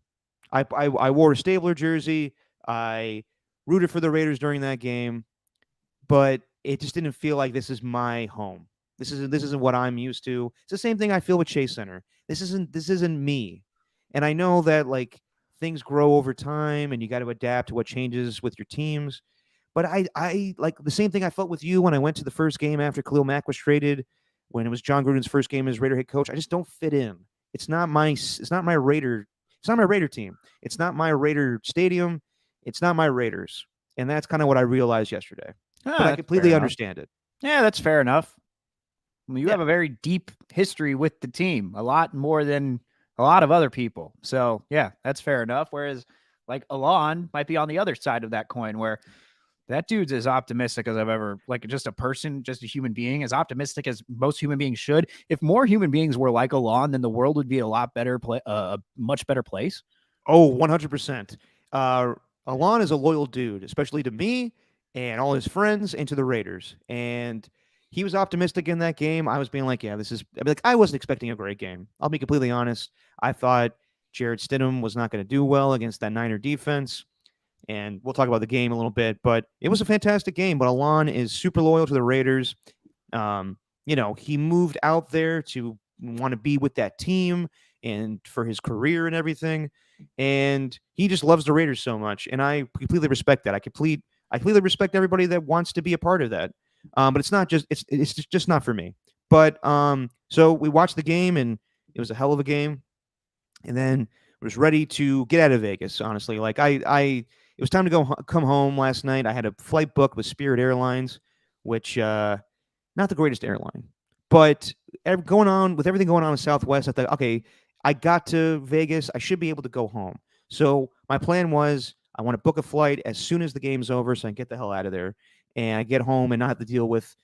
Speaker 1: I wore a Stabler jersey. I rooted for the Raiders during that game, but it just didn't feel like this is my home. This isn't what I'm used to. It's the same thing I feel with Chase Center. This isn't me. And I know that like things grow over time and you got to adapt to what changes with your teams. But I like the same thing I felt with you when I went to the first game after Khalil Mack was traded, when it was John Gruden's first game as Raider head coach. I just don't fit in. It's not my Raider. It's not my Raider team. It's not my Raider stadium. It's not my Raiders. And that's kind of what I realized yesterday. But I
Speaker 2: That's
Speaker 1: completely
Speaker 2: fair enough.
Speaker 1: understand it.
Speaker 2: Yeah, that's fair enough. You
Speaker 1: Yeah.
Speaker 2: have a very deep history with the team, a lot more than a lot of other people. So yeah, that's fair enough. Whereas like Alon might be on the other side of that coin, where that dude's as optimistic as I've ever, like, just a person, just a human being, as optimistic as most human beings should. If more human beings were like Alon, then the world would be a lot better, a much better place.
Speaker 1: Oh, 100%. Alon is a loyal dude, especially to me and all his friends and to the Raiders. And he was optimistic in that game. I was being like, yeah, I wasn't expecting a great game. I'll be completely honest. I thought Jared Stidham was not going to do well against that Niner defense. And we'll talk about the game a little bit, but it was a fantastic game. But Alon is super loyal to the Raiders. He moved out there to want to be with that team and for his career and everything. And he just loves the Raiders so much. And I completely respect that. I completely respect everybody that wants to be a part of that. But it's just not for me. But so we watched the game and it was a hell of a game. And then was ready to get out of Vegas, honestly. Like it was time to come home last night. I had a flight booked with Spirit Airlines, which not the greatest airline, but going on with everything going on in Southwest, I thought, okay, I got to Vegas. I should be able to go home. So my plan was I want to book a flight as soon as the game's over so I can get the hell out of there and I get home and not have to deal with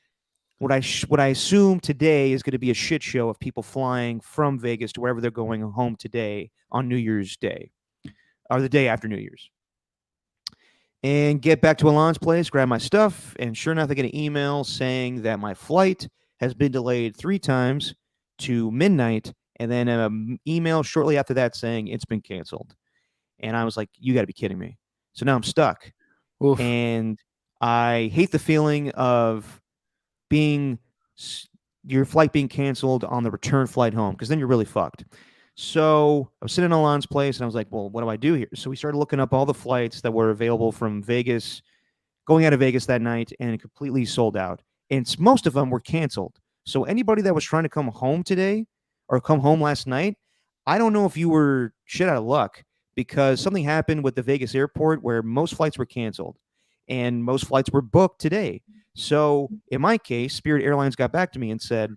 Speaker 1: what I assume today is going to be a shit show of people flying from Vegas to wherever they're going home today on New Year's Day or the day after New Year's. And get back to Alon's place, grab my stuff, and sure enough, I get an email saying that my flight has been delayed 3 times to midnight, and then an email shortly after that saying it's been canceled. And I was like, you got to be kidding me. So now I'm stuck.
Speaker 2: Oof.
Speaker 1: And I hate the feeling of your flight being canceled on the return flight home, because then you're really fucked. So I was sitting in Alon's place and I was like, well, what do I do here? So we started looking up all the flights that were available from Vegas, going out of Vegas that night, and it completely sold out. And most of them were canceled. So anybody that was trying to come home today or come home last night, I don't know if you were shit out of luck, because something happened with the Vegas airport where most flights were canceled and most flights were booked today. So in my case, Spirit Airlines got back to me and said,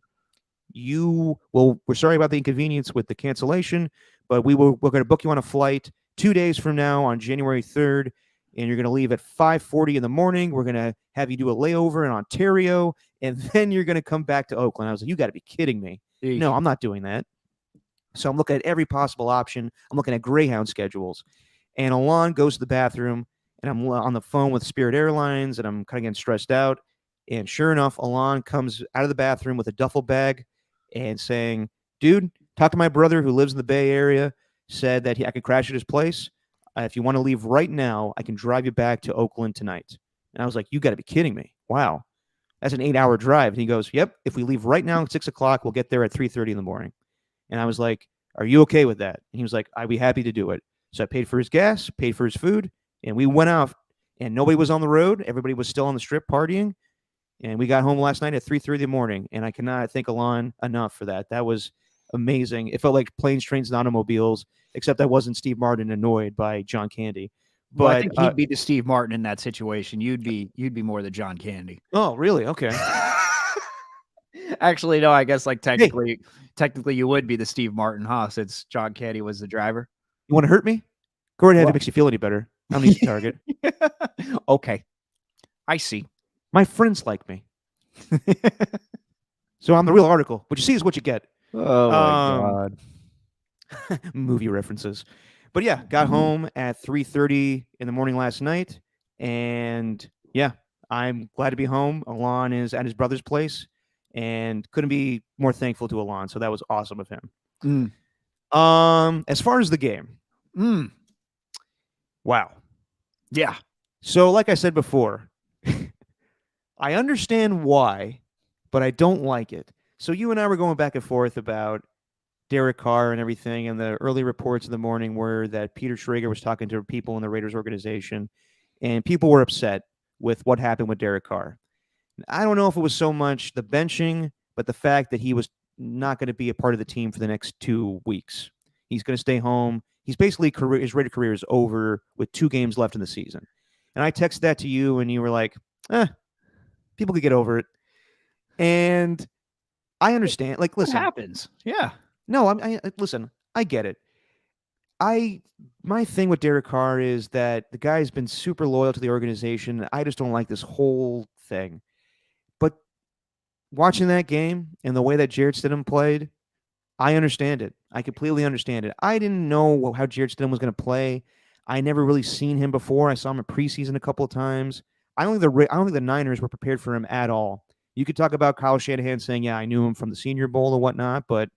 Speaker 1: we're sorry about the inconvenience with the cancellation, but we're going to book you on a flight 2 days from now on January 3rd, and you're going to leave at 5:40 in the morning. We're going to have you do a layover in Ontario, and then you're going to come back to Oakland. I was like, you got to be kidding me. No, I'm not doing that. So I'm looking at every possible option. I'm looking at Greyhound schedules. And Alon goes to the bathroom, and I'm on the phone with Spirit Airlines, and I'm kind of getting stressed out. And sure enough, Alon comes out of the bathroom with a duffel bag and saying, dude, talk to my brother who lives in the Bay Area, said that I could crash at his place. If you want to leave right now, I can drive you back to Oakland tonight. And I was like, you got to be kidding me. Wow. That's an 8-hour drive. And he goes, yep, if we leave right now at 6 o'clock, we'll get there at 3:30 in the morning. And I was like, are you okay with that? And he was like, I'd be happy to do it. So I paid for his gas, paid for his food, and we went out. And nobody was on the road. Everybody was still on the strip partying. And we got home last night at 3:30 in the morning. And I cannot thank Alon enough for that. That was amazing. It felt like planes, trains, and automobiles, except I wasn't Steve Martin annoyed by John Candy.
Speaker 2: But I think he'd be the Steve Martin in that situation. You'd be more the John Candy.
Speaker 1: Oh, really? Okay.
Speaker 2: Actually, no. I guess like technically you would be the Steve Martin, huh? Since John Candy was the driver.
Speaker 1: You want to hurt me? Go right ahead. It makes you feel any better. I don't need to target.
Speaker 2: Okay, I see.
Speaker 1: My friends like me. So I'm the real article. What you see is what you get.
Speaker 2: Oh my God.
Speaker 1: Movie references. But yeah, got home at 3:30 in the morning last night. And yeah, I'm glad to be home. Alon is at his brother's place and couldn't be more thankful to Alon. So that was awesome of him. As far as the game. Wow.
Speaker 2: Yeah.
Speaker 1: So like I said before, I understand why, but I don't like it. So you and I were going back and forth about Derek Carr and everything, and the early reports in the morning were that Peter Schrager was talking to people in the Raiders organization, and people were upset with what happened with Derek Carr. I don't know if it was so much the benching, but the fact that he was not going to be a part of the team for the next 2 weeks. He's going to stay home. He's basically his Raider career is over with 2 games left in the season. And I texted that to you, and you were like, people could get over it. And I understand. Like, listen.
Speaker 2: What happens? Yeah.
Speaker 1: No, listen, I get it. My thing with Derek Carr is that the guy's been super loyal to the organization. I just don't like this whole thing. But watching that game and the way that Jarrett Stidham played, I understand it. I completely understand it. I didn't know how Jarrett Stidham was going to play. I never really seen him before. I saw him in preseason a couple of times. I don't think the Niners were prepared for him at all. You could talk about Kyle Shanahan saying, yeah, I knew him from the Senior Bowl and whatnot, but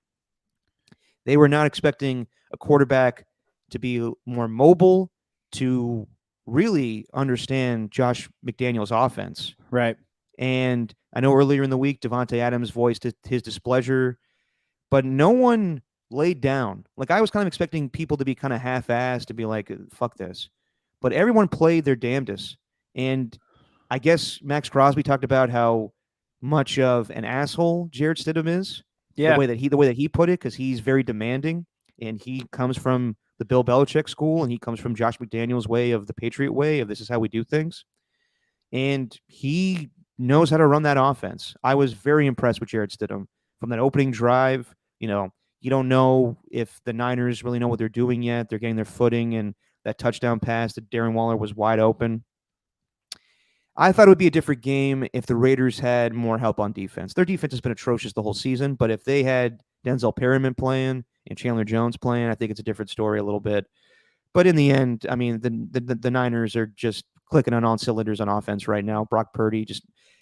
Speaker 1: they were not expecting a quarterback to be more mobile, to really understand Josh McDaniels' offense.
Speaker 2: Right.
Speaker 1: And I know earlier in the week, Devontae Adams voiced his displeasure, but no one laid down. Like, I was kind of expecting people to be kind of half-assed, to be like, fuck this. But everyone played their damnedest. And I guess Max Crosby talked about how much of an asshole Jarrett Stidham is.
Speaker 2: Yeah.
Speaker 1: The way that he put it, because he's very demanding, and he comes from the Bill Belichick school, and he comes from Josh McDaniels' way of the Patriot way of this is how we do things. And he knows how to run that offense. I was very impressed with Jarrett Stidham from that opening drive. You don't know if the Niners really know what they're doing yet. They're getting their footing, and that touchdown pass to Darren Waller was wide open. I thought it would be a different game if the Raiders had more help on defense. Their defense has been atrocious the whole season, but if they had Denzel Perryman playing and Chandler Jones playing, I think it's a different story a little bit. But in the end, I mean, the Niners are just clicking on all cylinders on offense right now. Brock Purdy,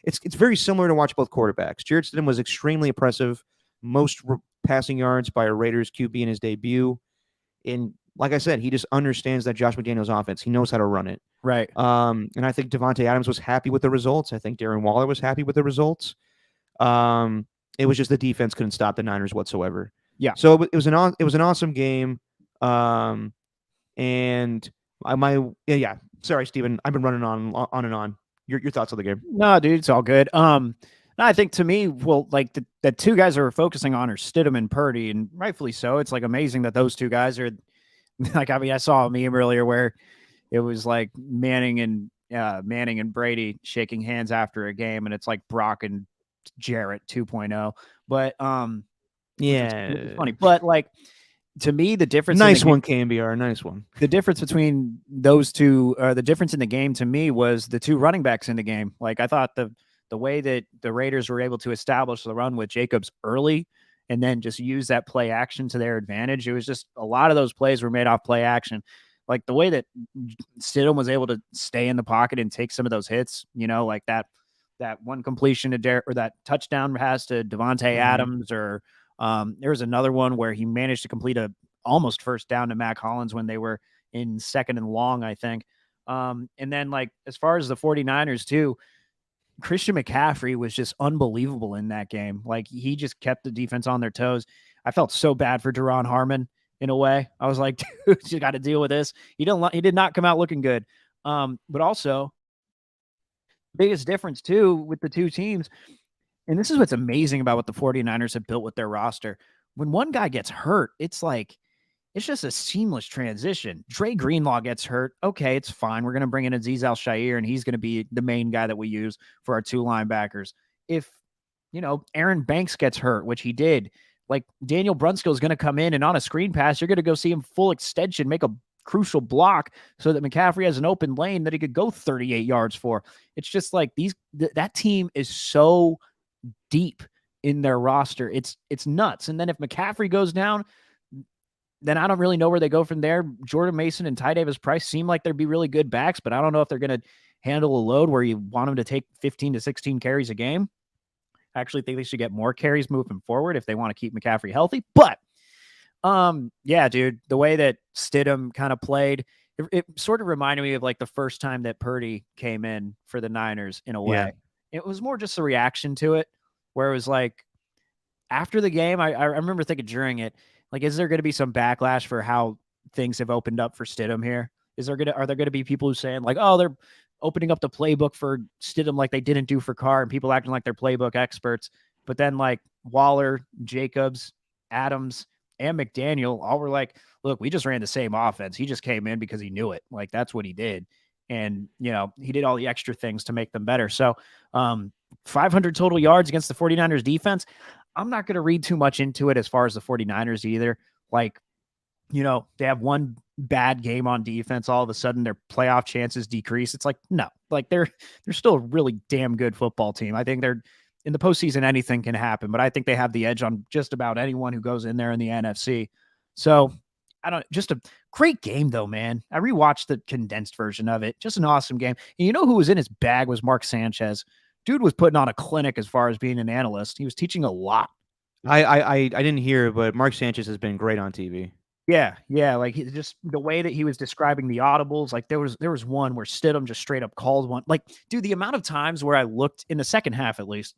Speaker 1: it's very similar to watch both quarterbacks. Jarrett Stidham was extremely impressive, most passing yards by a Raiders QB in his debut. And like I said, he just understands that Josh McDaniels offense. He knows how to run it.
Speaker 2: Right.
Speaker 1: And I think Devontae Adams was happy with the results. I think Darren Waller was happy with the results. It was just the defense couldn't stop the Niners whatsoever.
Speaker 2: Yeah.
Speaker 1: So it was an awesome game. Sorry, Steven. I've been running on and on. Your thoughts on the game?
Speaker 2: No, dude, it's all good. No, I think to me, well, like the 2 guys that we're focusing on are Stidham and Purdy, and rightfully so. It's like amazing that those 2 guys are like, I mean, I saw a meme earlier where it was like Manning and Brady shaking hands after a game, and it's like Brock and Jarrett 2.0. But which is
Speaker 1: Yeah.
Speaker 2: funny. But like to me, the difference in the
Speaker 1: Nice
Speaker 2: game,
Speaker 1: one, KMBR. Nice one.
Speaker 2: the difference between those two, the difference in the game to me was the two running backs in the game. Like I thought the way that the Raiders were able to establish the run with Jacobs early and then just use that play action to their advantage. It was just a lot of those plays were made off play action. Like the way that Stidham was able to stay in the pocket and take some of those hits, like that one completion to Derek or that touchdown pass to Devontae Adams, or there was another one where he managed to complete a almost first down to Mac Hollins when they were in second and long, I think. And then like as far as the 49ers too, Christian McCaffrey was just unbelievable in that game. Like he just kept the defense on their toes. I felt so bad for Duron Harmon in a way. I was like, dude, you got to deal with this. He did not come out looking good. But also biggest difference too with the two teams, and this is what's amazing about what the 49ers have built with their roster. When one guy gets hurt, it's just a seamless transition. Dre Greenlaw gets hurt. Okay, it's fine. We're going to bring in Azeez Al-Shaair, and he's going to be the main guy that we use for our two linebackers. If, Aaron Banks gets hurt, which he did, like Daniel Brunskill is going to come in, and on a screen pass, you're going to go see him full extension, make a crucial block so that McCaffrey has an open lane that he could go 38 yards for. It's just like that team is so deep in their roster. It's nuts. And then if McCaffrey goes down, then I don't really know where they go from there. Jordan Mason and Ty Davis Price seem like they'd be really good backs, but I don't know if they're going to handle a load where you want them to take 15 to 16 carries a game. I actually think they should get more carries moving forward if they want to keep McCaffrey healthy. But yeah, dude, the way that Stidham kind of played, it sort of reminded me of like the first time that Purdy came in for the Niners in a way.
Speaker 1: Yeah.
Speaker 2: It was more just a reaction to it, where it was like after the game, I remember thinking during it, like, is there going to be some backlash for how things have opened up for Stidham here? Are there going to be people who saying like, oh, they're opening up the playbook for Stidham like they didn't do for Carr, and people acting like they're playbook experts? But then like Waller, Jacobs, Adams, and McDaniel all were like, look, we just ran the same offense. He just came in because he knew it. Like that's what he did. And, he did all the extra things to make them better. So 500 total yards against the 49ers defense. I'm not going to read too much into it as far as the 49ers either. Like, they have one bad game on defense. All of a sudden their playoff chances decrease. It's like, no, like they're still a really damn good football team. I think they're in the postseason, anything can happen, but I think they have the edge on just about anyone who goes in there in the NFC. So just a great game though, man. I rewatched the condensed version of it. Just an awesome game. And who was in his bag was Mark Sanchez. Dude was putting on a clinic as far as being an analyst. He was teaching a lot.
Speaker 1: I didn't hear, but Mark Sanchez has been great on TV.
Speaker 2: Yeah. Like just the way that he was describing the audibles, like there was one where Stidham just straight up called one. Like, dude, the amount of times where I looked in the second half, at least,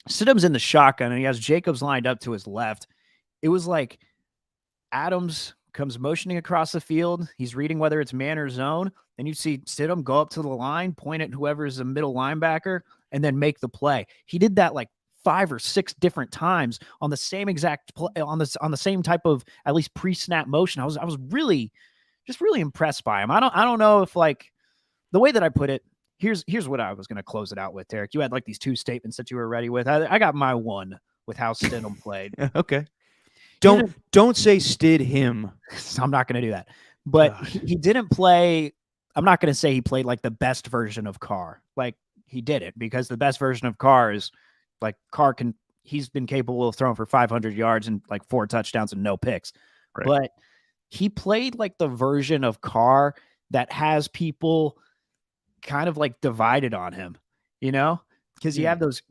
Speaker 2: Stidham's in the shotgun and he has Jacobs lined up to his left. It was like Adams comes motioning across the field. He's reading whether it's man or zone. Then you see Stidham go up to the line, point at whoever is the middle linebacker, and then make the play. He did that like 5 or 6 different times on the same exact play, on the same type of at least pre-snap motion. I was really impressed by him. I don't know if like the way that I put it. Here's what I was going to close it out with, Derek. You had like these 2 statements that you were ready with. I got my one with how Stidham played.
Speaker 1: Okay. Don't say Stid him.
Speaker 2: I'm not going to do that. But he didn't play. I'm not going to say he played like the best version of Carr. Like he didn't, because the best version of Carr is like he's been capable of throwing for 500 yards and like 4 touchdowns and no picks. Right. But he played like the version of Carr that has people kind of like divided on him, because you have those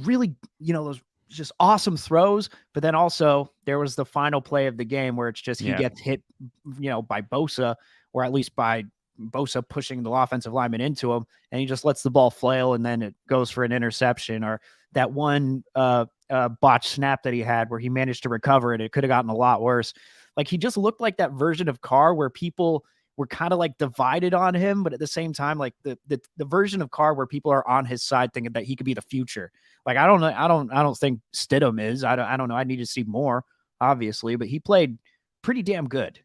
Speaker 2: really, those just awesome throws, but then also there was the final play of the game where it's just he gets hit, by Bosa, or at least by Bosa pushing the offensive lineman into him, and he just lets the ball flail and then it goes for an interception. Or that one botched snap that he had where he managed to recover it. It could have gotten a lot worse. Like he just looked like that version of Carr where people were kind of like divided on him, but at the same time, like the version of Carr where people are on his side thinking that he could be the future. Like, I don't know. I don't think Stidham is. I don't know. I need to see more, obviously, but he played pretty damn good.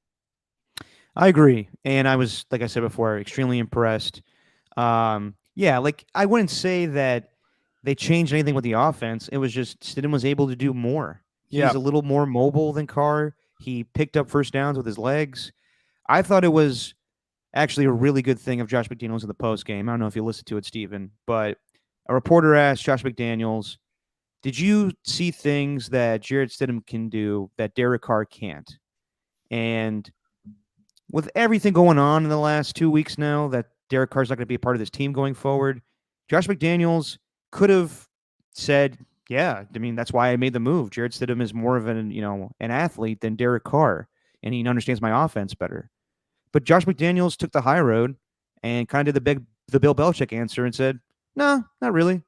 Speaker 1: I agree. And I was, like I said before, extremely impressed. Yeah, like I wouldn't say that they changed anything with the offense. It was just Stidham was able to do more.
Speaker 2: Yeah.
Speaker 1: He's a little more mobile than Carr. He picked up first downs with his legs. I thought it was actually a really good thing of Josh McDaniels in the post game. I don't know if you listened to it, Steven, but a reporter asked Josh McDaniels, "Did you see things that Jarrett Stidham can do that Derek Carr can't?" And with everything going on in the last 2 weeks now, that Derek Carr's not going to be a part of this team going forward, Josh McDaniels could have said, "Yeah, I mean that's why I made the move. Jarrett Stidham is more of an athlete than Derek Carr, and he understands my offense better." But Josh McDaniels took the high road and kind of did the Bill Belichick answer and said, "No, not really.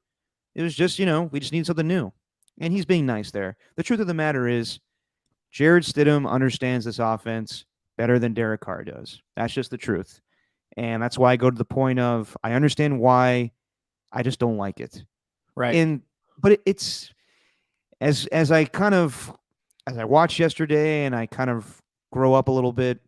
Speaker 1: It was just we just need something new." And he's being nice there. The truth of the matter is, Jared Stidham understands this offense better than Derek Carr does. That's just the truth. And that's why I go to the point of I understand why, I just don't like it.
Speaker 2: Right.
Speaker 1: And but it's as I kind of as I watched yesterday and I kind of grow up a little bit,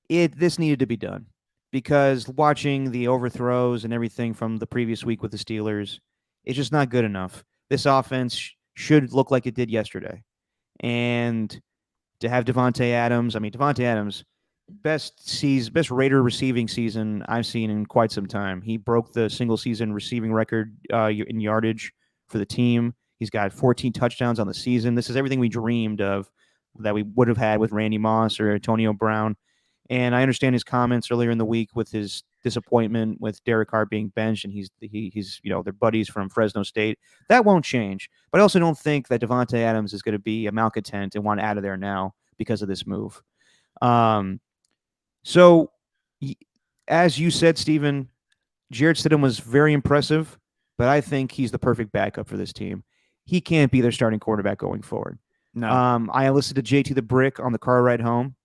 Speaker 1: this needed to be done because watching the overthrows and everything from the previous week with the Steelers, it's just not good enough. This offense should look like it did yesterday. And to have Devontae Adams, I mean Devontae Adams, best Raider receiving season I've seen in quite some time. He broke the single season receiving record in yardage for the team. He's got 14 touchdowns on the season. This is everything we dreamed of that we would have had with Randy Moss or Antonio Brown. And I understand his comments earlier in the week with his disappointment with Derek Carr being benched, and he's their buddies from Fresno State. That won't change. But I also don't think that Devontae Adams is going to be a malcontent and want out of there now because of this move. So, as you said, Stephen, Jarrett Stidham was very impressive, but I think he's the perfect backup for this team. He can't be their starting quarterback going forward.
Speaker 2: No.
Speaker 1: I listened to JT the Brick on the car ride home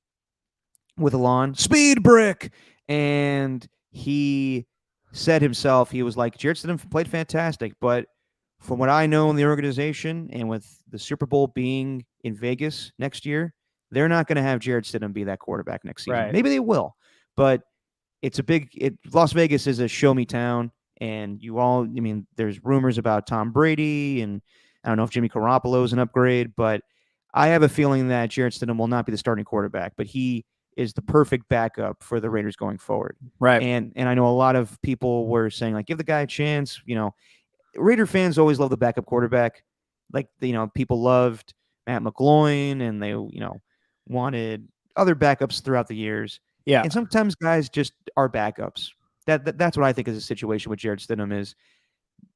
Speaker 1: with Alon, Speed Brick, and he said himself, he was like, Jarrett Stidham played fantastic, but from what I know in the organization and with the Super Bowl being in Vegas next year, they're not going to have Jarrett Stidham be that quarterback next season.
Speaker 2: Right.
Speaker 1: Maybe they will, but Las Vegas is a show me town, and there's rumors about Tom Brady, and I don't know if Jimmy Garoppolo is an upgrade, but I have a feeling that Jarrett Stidham will not be the starting quarterback, but he is the perfect backup for the Raiders going forward.
Speaker 2: Right.
Speaker 1: And I know a lot of people were saying, like, give the guy a chance. Raider fans always love the backup quarterback. Like, people loved Matt McGloin, and they, wanted other backups throughout the years.
Speaker 2: Yeah.
Speaker 1: And sometimes guys just are backups. That's what I think is a situation with Jarrett Stidham is.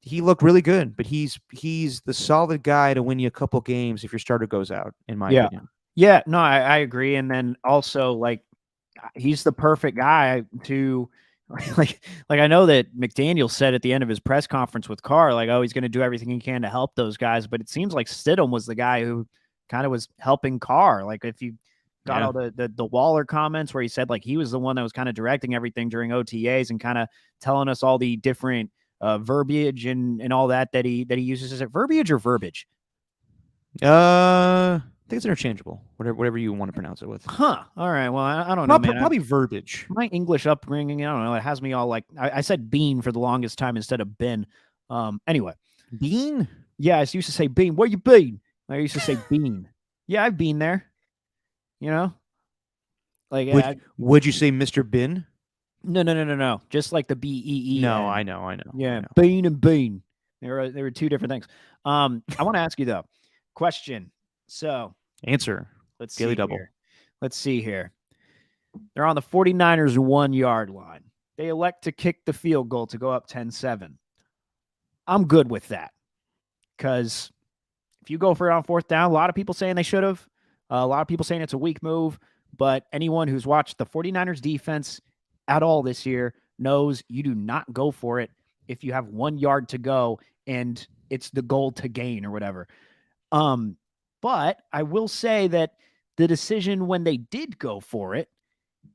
Speaker 1: He looked really good, but he's the solid guy to win you a couple games if your starter goes out, in my opinion.
Speaker 2: Yeah, no, I agree. And then also, like, he's the perfect guy to, like I know that McDaniel said at the end of his press conference with Carr, like, oh, he's going to do everything he can to help those guys. But it seems like Stidham was the guy who kind of was helping Carr. Like, if you got all the Waller comments where he said, like, he was the one that was kind of directing everything during OTAs and kind of telling us all the different verbiage and all that he uses. Is it verbiage or verbiage?
Speaker 1: I think it's interchangeable. Whatever you want to pronounce it with.
Speaker 2: Huh. All right. Well, I don't know, man.
Speaker 1: Probably verbiage.
Speaker 2: My English upbringing, I don't know. It has me all like I said bean for the longest time instead of bin. Anyway,
Speaker 1: bean.
Speaker 2: Yeah, I used to say bean. Where you been? I used to say bean. Yeah, I've been there. Like,
Speaker 1: would you say Mr. Bin?
Speaker 2: No. Just like the BEE.
Speaker 1: No, I know.
Speaker 2: Yeah,
Speaker 1: I know.
Speaker 2: bean and bean. There were two different things. I want to ask you though. Question. So
Speaker 1: answer.
Speaker 2: Let's
Speaker 1: Daily
Speaker 2: see
Speaker 1: double.
Speaker 2: Here. Let's see here. They're on the 49ers 1-yard line. They elect to kick the field goal to go up 10-7. I'm good with that because if you go for it on fourth down, a lot of people saying they should have. A lot of people saying it's a weak move, but anyone who's watched the 49ers defense at all this year knows you do not go for it if you have 1 yard to go and it's the goal to gain or whatever. But I will say that the decision when they did go for it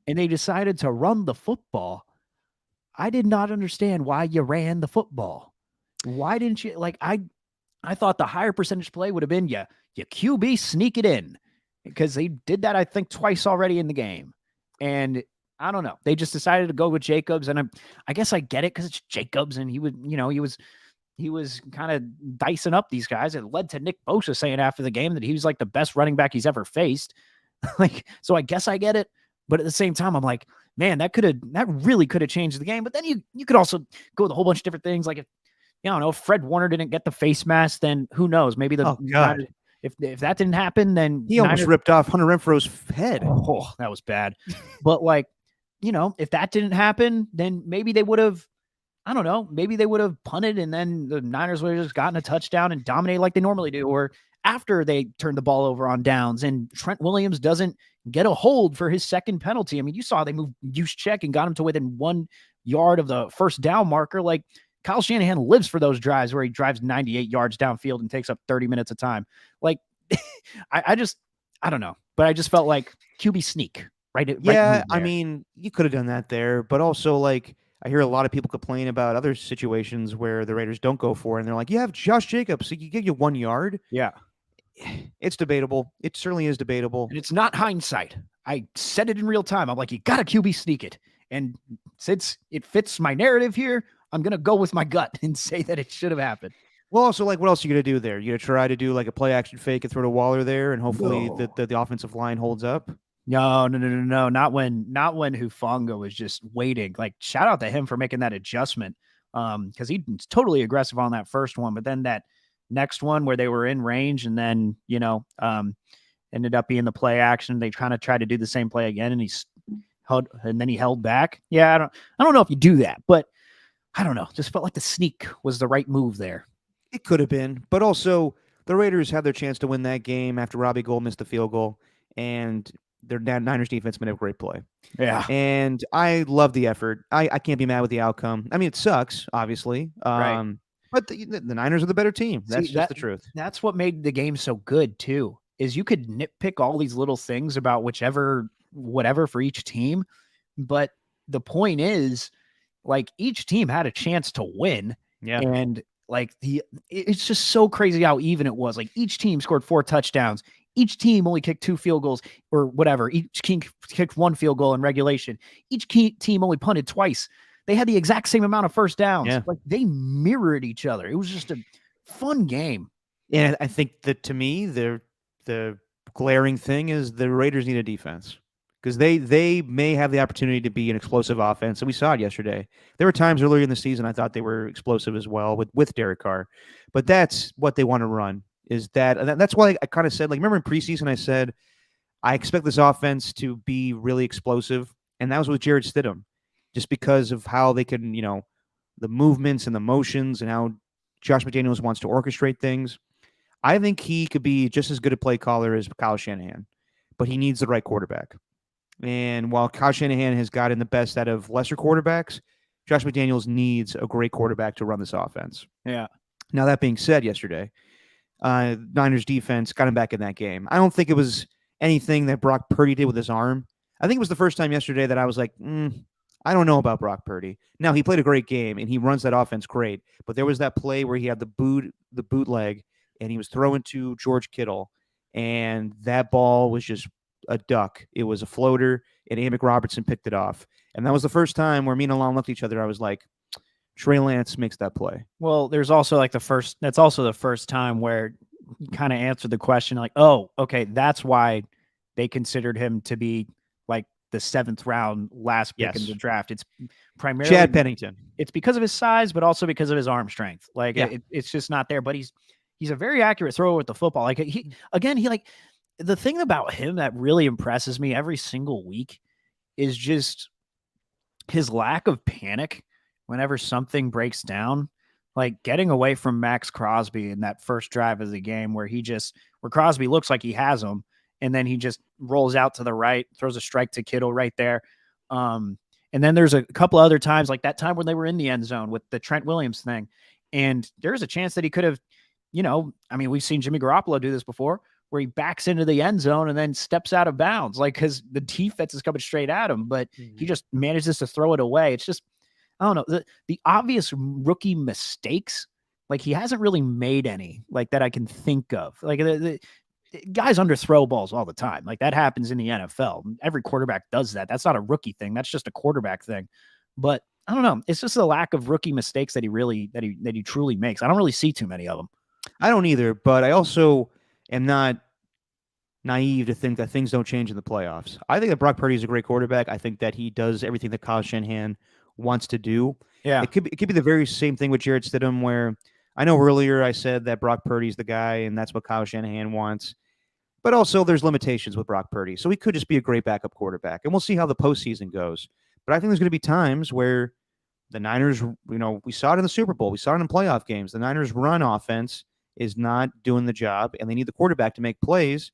Speaker 2: and they decided to run the football, I did not understand why you ran the football. Why didn't you? Like, I thought the higher percentage play would have been you QB sneak it in because they did that, I think, twice already in the game. And I don't know. They just decided to go with Jacobs. And I guess I get it because it's Jacobs and he was he was kind of dicing up these guys. It led to Nick Bosa saying after the game that he was like the best running back he's ever faced. Like, so I guess I get it. But at the same time, I'm like, man, that really could have changed the game. But then you could also go with a whole bunch of different things. Like, if, I don't know, if Fred Warner didn't get the face mask, then who knows? Maybe the
Speaker 1: God.
Speaker 2: if that didn't happen, then
Speaker 1: He almost ripped off Hunter Renfro's head.
Speaker 2: Oh, that was bad. But like, if that didn't happen, then maybe they would have, I don't know, maybe they would have punted and then the Niners would have just gotten a touchdown and dominated like they normally do. Or after they turned the ball over on downs and Trent Williams doesn't get a hold for his second penalty. I mean, you saw they moved Juszczyk and got him to within 1 yard of the first down marker. Like, Kyle Shanahan lives for those drives where he drives 98 yards downfield and takes up 30 minutes of time. Like, I don't know, but I just felt like QB sneak, right?
Speaker 1: Yeah, I mean, you could have done that there, but also, like, I hear a lot of people complain about other situations where the Raiders don't go for it, and they're like, you have Josh Jacobs, so he give you 1 yard.
Speaker 2: Yeah.
Speaker 1: It's debatable. It certainly is debatable.
Speaker 2: And it's not hindsight. I said it in real time. I'm like, you got to QB sneak it. And since it fits my narrative here, I'm going to go with my gut and say that it should have happened.
Speaker 1: Well, also, like, what else are you going to do there? You're going to try to do, like, a play-action fake and throw to Waller there, and hopefully the offensive line holds up?
Speaker 2: No. Not when Hufanga was just waiting. Like, shout out to him for making that adjustment, because he's totally aggressive on that first one. But then that next one where they were in range and then, ended up being the play action. They kind of tried to do the same play again, and he held back. Yeah, I don't know if you do that, but I don't know. Just felt like the sneak was the right move there.
Speaker 1: It could have been, but also the Raiders had their chance to win that game after Robbie Gould missed the field goal, and their Niners defense made a great play.
Speaker 2: Yeah.
Speaker 1: And I love the effort. I can't be mad with the outcome. I mean, it sucks, obviously.
Speaker 2: Right.
Speaker 1: But the Niners are the better team. That's just the truth.
Speaker 2: That's what made the game so good, too, is you could nitpick all these little things about whatever for each team. But the point is, like, each team had a chance to win.
Speaker 1: Yeah.
Speaker 2: And like it's just so crazy how even it was. Like, each team scored 4 touchdowns. Each team only kicked 2 field goals or whatever. Each team kicked 1 field goal in regulation. Each team only punted twice. They had the exact same amount of first downs.
Speaker 1: Yeah.
Speaker 2: Like, they mirrored each other. It was just a fun game.
Speaker 1: And I think that, to me, the glaring thing is the Raiders need a defense, because they may have the opportunity to be an explosive offense, and we saw it yesterday. There were times earlier in the season I thought they were explosive as well with Derek Carr, but that's what they want to run. Is that, and that's why I kind of said, like, remember in preseason I said I expect this offense to be really explosive, and that was with Jared Stidham, just because of how they can, the movements and the motions and how Josh McDaniels wants to orchestrate things. I think he could be just as good a play caller as Kyle Shanahan, but he needs the right quarterback. And while Kyle Shanahan has gotten the best out of lesser quarterbacks, Josh McDaniels needs a great quarterback to run this offense.
Speaker 2: Yeah.
Speaker 1: Now, that being said, yesterday, Niners defense got him back in that game. I don't think it was anything that Brock Purdy did with his arm. I think it was the first time yesterday that I was like, I don't know about Brock Purdy. Now, he played a great game, and he runs that offense great. But there was that play where he had the bootleg, and he was throwing to George Kittle, and that ball was just a duck. It was a floater, and Amick Robertson picked it off. And that was the first time where me and Alon looked at each other. I was like, Trey Lance makes that play.
Speaker 2: Well, there's also that's also the first time where you kind of answered the question like, oh, okay, that's why they considered him to be like the 7th round last pick in the draft. It's primarily
Speaker 1: Chad Pennington.
Speaker 2: It's because of his size, but also because of his arm strength. Like, it's just not there, but he's a very accurate thrower with the football. Like, the thing about him that really impresses me every single week is just his lack of panic whenever something breaks down. Like, getting away from Max Crosby in that first drive of the game where Crosby looks like he has him, and then he just rolls out to the right, throws a strike to Kittle right there. And then there's a couple other times, like that time when they were in the end zone with the Trent Williams thing, and there's a chance that he could have, we've seen Jimmy Garoppolo do this before, where he backs into the end zone and then steps out of bounds, like, because the defense is coming straight at him, but he just manages to throw it away. It's just, I don't know, the obvious rookie mistakes, like, he hasn't really made any, like, that I can think of. Like, the guys underthrow balls all the time. Like, that happens in the NFL. Every quarterback does that. That's not a rookie thing. That's just a quarterback thing. But I don't know. It's just a lack of rookie mistakes that he truly makes. I don't really see too many of them.
Speaker 1: I don't either, but I also am not naive to think that things don't change in the playoffs. I think that Brock Purdy is a great quarterback. I think that he does everything that Kyle Shanahan wants to do.
Speaker 2: Yeah.
Speaker 1: It could be the very same thing with Jarrett Stidham, where I know earlier I said that Brock Purdy's the guy and that's what Kyle Shanahan wants. But also there's limitations with Brock Purdy. So he could just be a great backup quarterback. And we'll see how the postseason goes. But I think there's going to be times where the Niners, we saw it in the Super Bowl. We saw it in playoff games. The Niners' run offense is not doing the job, and they need the quarterback to make plays.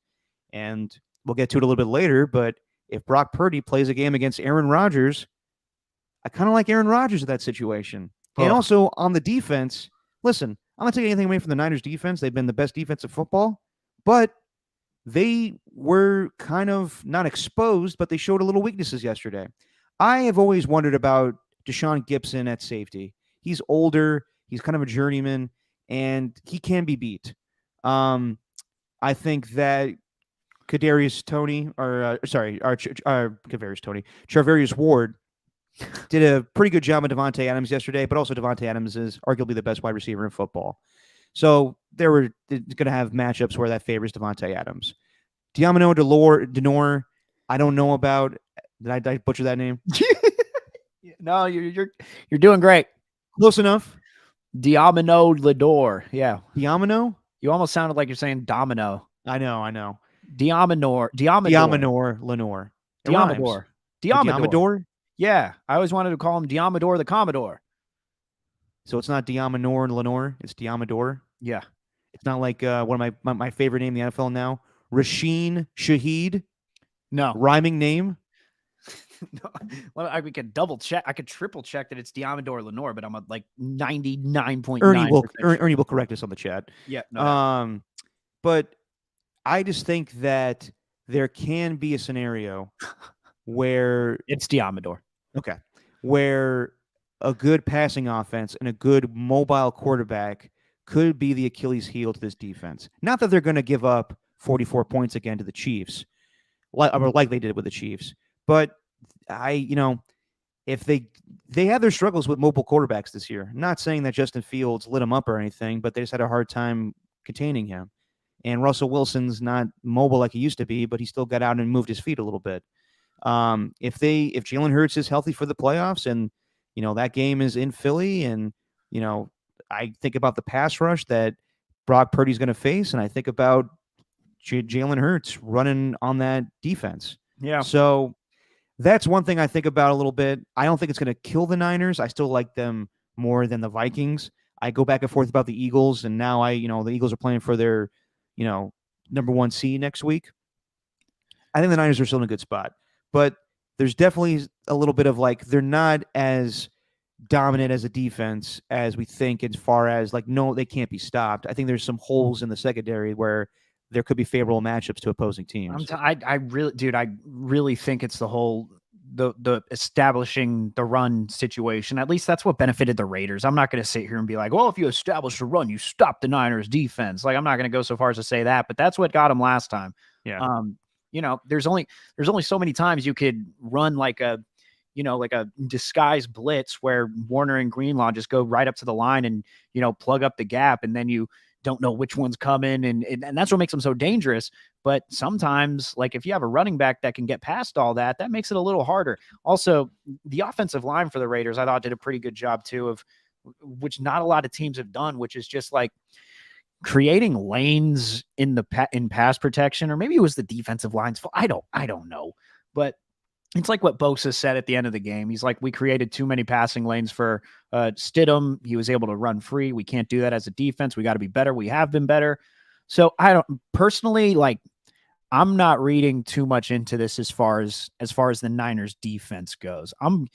Speaker 1: And we'll get to it a little bit later, but if Brock Purdy plays a game against Aaron Rodgers, I kind of like Aaron Rodgers in that situation. And also on the defense, listen, I'm not taking anything away from the Niners defense. They've been the best defense of football, but they were kind of not exposed, but they showed a little weaknesses yesterday. I have always wondered about Deshaun Gibson at safety. He's older, he's kind of a journeyman, and he can be beat. I think that Kadarius Toney, Kadarius Toney, Charvarius Ward did a pretty good job with Devontae Adams yesterday, but also Devontae Adams is arguably the best wide receiver in football. So they're going to have matchups where that favors Devontae Adams. Diamano Denor, I don't know about. Did I butcher that name?
Speaker 2: No, you're doing great.
Speaker 1: Close enough.
Speaker 2: Diamano Lador. Yeah.
Speaker 1: Diamano?
Speaker 2: You almost sounded like you're saying domino.
Speaker 1: I know.
Speaker 2: Diamador.
Speaker 1: Lenore.
Speaker 2: Diamador. Yeah. I always wanted to call him Diamador the Commodore.
Speaker 1: So it's not Diamador and Lenore, it's Diamador.
Speaker 2: Yeah.
Speaker 1: It's not like one of my favorite name in the NFL now. Rasheen Shaheed.
Speaker 2: No.
Speaker 1: Rhyming name.
Speaker 2: No. Well, we could double check. I could triple check that it's Diamador Lenore, but I'm at like 99.9%.
Speaker 1: Ernie will correct us on the chat.
Speaker 2: Yeah. No.
Speaker 1: But I just think that there can be a scenario where
Speaker 2: it's Diamador.
Speaker 1: Okay. Where a good passing offense and a good mobile quarterback could be the Achilles heel to this defense. Not that they're going to give up 44 points again to the Chiefs, like they did with the Chiefs, but if they have their struggles with mobile quarterbacks this year. Not saying that Justin Fields lit him up or anything, but they just had a hard time containing him. And Russell Wilson's not mobile like he used to be, but he still got out and moved his feet a little bit. If Jalen Hurts is healthy for the playoffs and that game is in Philly, and I think about the pass rush that Brock Purdy's going to face, and I think about Jalen Hurts running on that defense.
Speaker 2: Yeah.
Speaker 1: So that's one thing I think about a little bit. I don't think it's going to kill the Niners. I still like them more than the Vikings. I go back and forth about the Eagles, and now the Eagles are playing for their, number 1 seed next week. I think the Niners are still in a good spot, but there's definitely a little bit of they're not as dominant as a defense as we think, as far as no, they can't be stopped. I think there's some holes in the secondary where there could be favorable matchups to opposing teams.
Speaker 2: I really think it's the whole the establishing the run situation. At least that's what benefited the Raiders. I'm not going to sit here and be like, well, if you establish a run, you stop the Niners defense. I'm not going to go so far as to say that, but that's what got them last time.
Speaker 1: Yeah.
Speaker 2: There's only so many times you could run like a disguised blitz where Warner and Greenlaw just go right up to the line and, plug up the gap, and then you don't know which one's coming. And that's what makes them so dangerous. But sometimes, if you have a running back that can get past all that, that makes it a little harder. Also, the offensive line for the Raiders, I thought, did a pretty good job too, of which not a lot of teams have done, which is just creating lanes in pass protection, or maybe it was the defensive line's fault. I don't know, but it's like what Bosa said at the end of the game. He's like, we created too many passing lanes for Stidham. He was able to run free. We can't do that as a defense. We got to be better. We have been better. So I don't personally I'm not reading too much into this as far as the Niners defense goes. I'm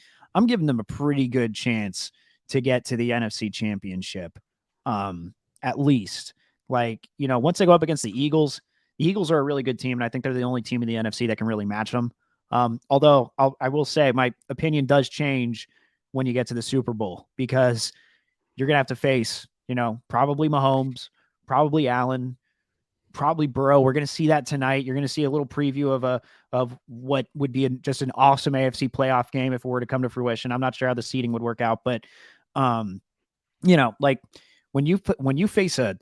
Speaker 2: giving them a pretty good chance to get to the NFC Championship. At least once they go up against the Eagles are a really good team. And I think they're the only team in the NFC that can really match them. Although I will say my opinion does change when you get to the Super Bowl, because you're going to have to face, probably Mahomes, probably Allen, probably Burrow. We're going to see that tonight. You're going to see a little preview of what would be just an awesome AFC playoff game if it were to come to fruition. I'm not sure how the seeding would work out, but like when you face a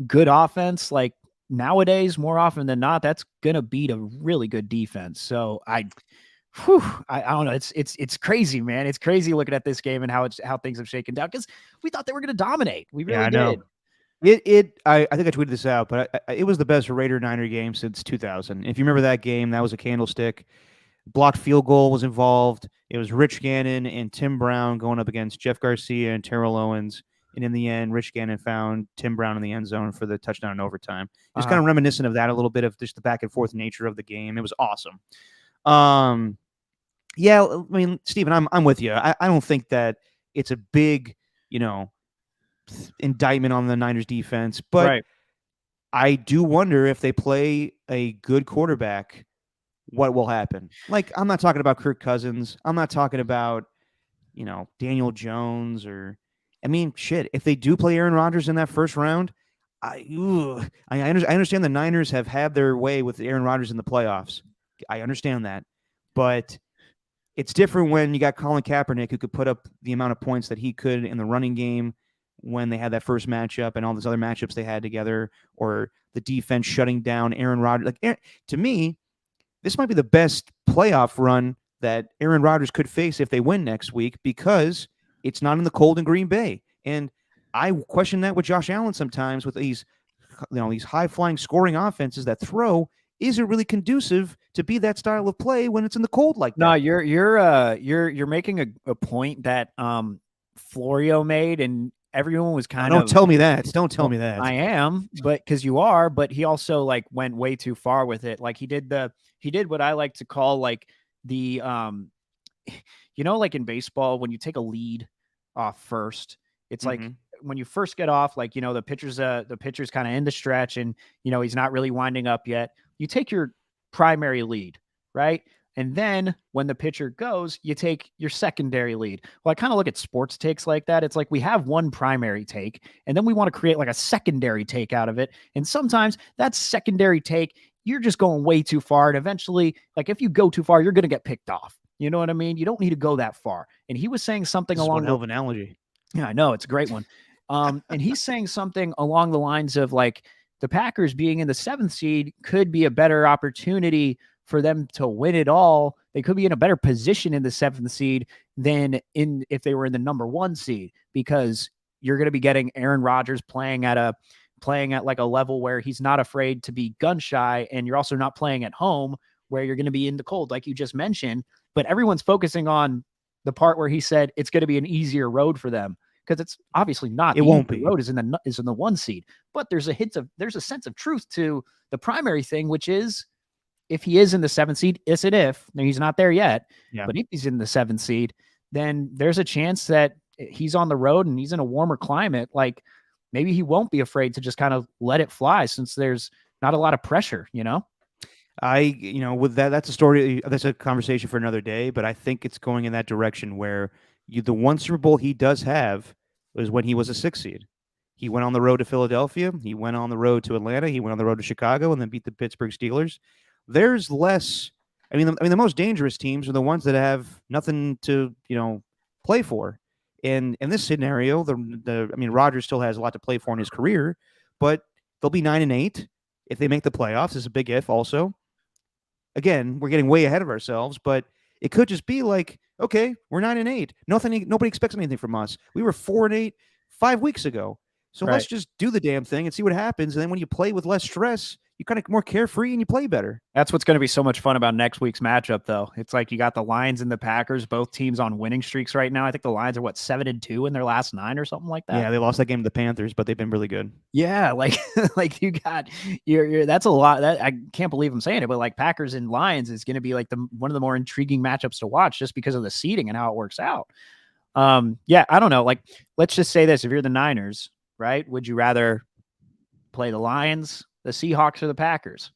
Speaker 2: good offense, like nowadays, more often than not, that's gonna beat a really good defense. So I don't know. It's crazy, man. It's crazy looking at this game and how things have shaken down because we thought they were gonna dominate. We
Speaker 1: Yeah,
Speaker 2: really
Speaker 1: I know.
Speaker 2: did.
Speaker 1: I think I tweeted this out, but it was the best Raider Niner game since 2000. If you remember that game, that was a candlestick. Blocked field goal was involved. It was Rich Gannon and Tim Brown going up against Jeff Garcia and Terrell Owens. And in the end, Rich Gannon found Tim Brown in the end zone for the touchdown in overtime. Just kind of reminiscent of that a little bit of just the back and forth nature of the game. It was awesome. Yeah, I mean, Steven, I'm with you. I don't think that it's a big, indictment on the Niners defense, but
Speaker 2: Right.
Speaker 1: I do wonder if they play a good quarterback, what will happen. Like, I'm not talking about Kirk Cousins. I'm not talking about, Daniel Jones I mean, shit, if they do play Aaron Rodgers in that first round, I understand the Niners have had their way with Aaron Rodgers in the playoffs. I understand that. But it's different when you got Colin Kaepernick, who could put up the amount of points that he could in the running game when they had that first matchup and all those other matchups they had together, or the defense shutting down Aaron Rodgers. To me, this might be the best playoff run that Aaron Rodgers could face if they win next week because it's not in the cold in Green Bay. And I question that with Josh Allen sometimes with these high-flying scoring offenses that throw. Is it really conducive to be that style of play when it's in the cold like that?
Speaker 2: No, you're making a point that Florio made, and everyone was kind of.
Speaker 1: Don't tell me that. Don't tell me that.
Speaker 2: I am, but because you are, but he also like went way too far with it. Like he did what I like to call like the like in baseball when you take a lead off first, it's like when you first get off, like the pitcher's kind of in the stretch and he's not really winding up yet. You take your primary lead, right? And then when the pitcher goes, you take your secondary lead. Well, I kind of look at sports takes like that. It's like we have one primary take, and then we want to create like a secondary take out of it. And sometimes that secondary take, you're just going way too far. And eventually, like if you go too far, you're going to get picked off. You know what I mean? You don't need to go that far. And he was saying something
Speaker 1: along
Speaker 2: one
Speaker 1: hell of an analogy.
Speaker 2: Yeah, I know. It's a great one. And he's saying something along the lines of like the Packers being in the 7th seed could be a better opportunity for them to win it all. They could be in a better position in the 7th seed than if they were in the number 1 seed, because you're going to be getting Aaron Rodgers playing at like a level where he's not afraid to be gun shy. And you're also not playing at home where you're going to be in the cold, like you just mentioned, but everyone's focusing on the part where he said it's going to be an easier road for them, because it's obviously not.
Speaker 1: It won't be.
Speaker 2: Road is in the 1 seed, but there's a sense of truth to the primary thing, which is if he is in the 7th seed, it's an if. Now, he's not there yet, but if he's in the 7th seed, then there's a chance that he's on the road and he's in a warmer climate. Like maybe he won't be afraid to just kind of let it fly since there's not a lot of pressure,
Speaker 1: with that's a story. That's a conversation for another day. But I think it's going in that direction where the one Super Bowl he does have was when he was a 6th seed. He went on the road to Philadelphia. He went on the road to Atlanta. He went on the road to Chicago and then beat the Pittsburgh Steelers. There's less. I mean, the most dangerous teams are the ones that have nothing to play for. And in this scenario, Rodgers still has a lot to play for in his career, but they'll be 9-8 if they make the playoffs. It's a big if. Also, again, we're getting way ahead of ourselves, but it could just be like, okay, we're 9-8. Nobody expects anything from us. We were 4-8 5 weeks ago. So let's just do the damn thing and see what happens. And then when you play with less stress, you're kind of more carefree and you play better.
Speaker 2: That's what's going to be so much fun about next week's matchup, though. It's like you got the Lions and the Packers, both teams on winning streaks right now. I think the Lions are 7-2 in their last 9 or something like that.
Speaker 1: Yeah, they lost that game to the Panthers, but they've been really good.
Speaker 2: Yeah, like you got that's a lot. That I can't believe I'm saying it, but like Packers and Lions is going to be like one of the more intriguing matchups to watch just because of the seeding and how it works out. Yeah, I don't know. Like, let's just say this: if you're the Niners, right? Would you rather play the Lions, the Seahawks, or the Packers?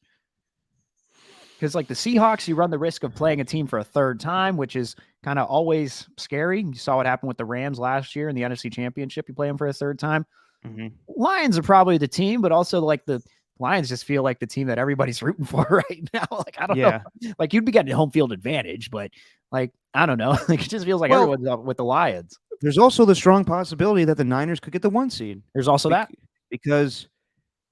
Speaker 2: Because like the Seahawks, you run the risk of playing a team for a third time, which is kind of always scary. You saw what happened with the Rams last year in the NFC Championship. You play them for a third time.
Speaker 1: Mm-hmm.
Speaker 2: Lions are probably the team, but also like the Lions just feel like the team that everybody's rooting for right now. Like, I don't know.
Speaker 1: Yeah.
Speaker 2: Like, you'd be getting home field advantage, but like, I don't know. Like, it just feels like
Speaker 1: Well,
Speaker 2: everyone's up with the Lions.
Speaker 1: there's also the strong possibility that the Niners could get the 1 seed
Speaker 2: There's also that.
Speaker 1: because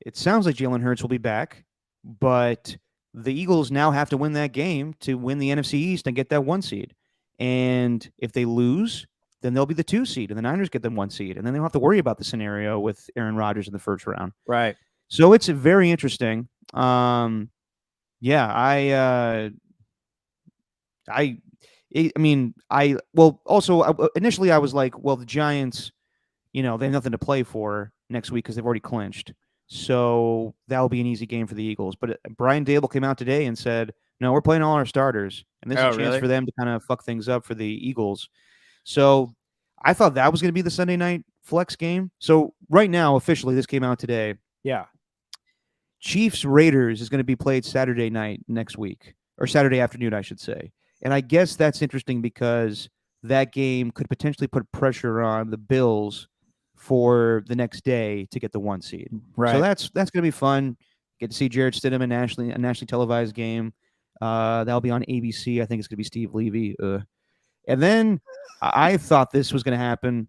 Speaker 1: it sounds like Jalen Hurts will be back, but the Eagles now have to win that game to win the NFC East and get that 1 seed. And if they lose, then they'll be the 2 seed, and the Niners get them 1 seed, and then they don't have to worry about the scenario with Aaron Rodgers in the first round.
Speaker 2: Right.
Speaker 1: So it's very interesting. Yeah, initially I was like, well, the Giants, they have nothing to play for next week because they've already clinched. So that will be an easy game for the Eagles. But Brian Dable came out today and said, no, we're playing all our starters. And this is a chance for them to kind of fuck things up for the Eagles. So I thought that was going to be the Sunday night flex game. So right now, officially, this came out today.
Speaker 2: Yeah.
Speaker 1: Chiefs-Raiders is going to be played Saturday night next week, or Saturday afternoon, I should say. And I guess that's interesting because that game could potentially put pressure on the Bills for the next day to get the 1 seed.
Speaker 2: Right.
Speaker 1: So that's going to be fun. Get to see Jared Stidham in a nationally televised game. That'll be on ABC. I think it's going to be Steve Levy. And then I thought this was going to happen.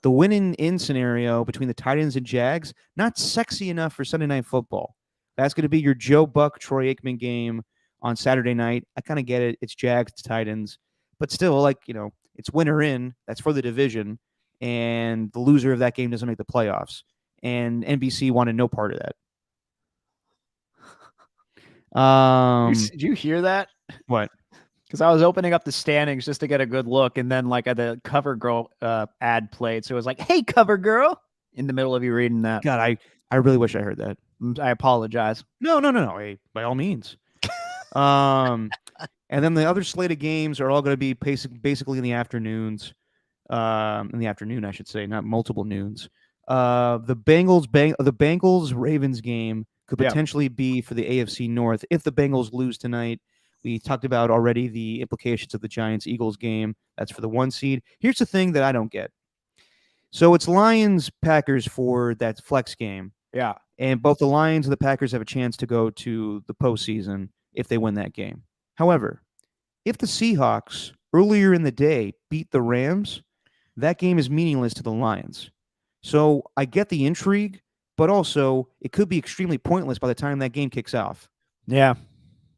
Speaker 1: The winning-in scenario between the Titans and Jags, not sexy enough for Sunday Night Football. That's going to be your Joe Buck, Troy Aikman game on Saturday night. I kind of get it. It's Jags, it's Titans. But still, it's winner in. That's for the division. And the loser of that game doesn't make the playoffs. And NBC wanted no part of that.
Speaker 2: Did you hear that?
Speaker 1: What?
Speaker 2: Because I was opening up the standings just to get a good look, and then the Cover Girl ad played, so it was like, "Hey, Cover Girl," in the middle of you reading that.
Speaker 1: God, I really wish I heard that.
Speaker 2: I apologize.
Speaker 1: No. Hey, by all means. And then the other slate of games are all going to be basically in the afternoons. In the afternoon, I should say, not multiple noons. The Bengals Ravens game could potentially be for the AFC North if the Bengals lose tonight. We talked about already the implications of the Giants-Eagles game. That's for the 1 seed. Here's the thing that I don't get. So it's Lions-Packers for that flex game.
Speaker 2: Yeah.
Speaker 1: And both the Lions and the Packers have a chance to go to the postseason if they win that game. However, if the Seahawks earlier in the day beat the Rams, that game is meaningless to the Lions. So I get the intrigue, but also it could be extremely pointless by the time that game kicks off.
Speaker 2: Yeah.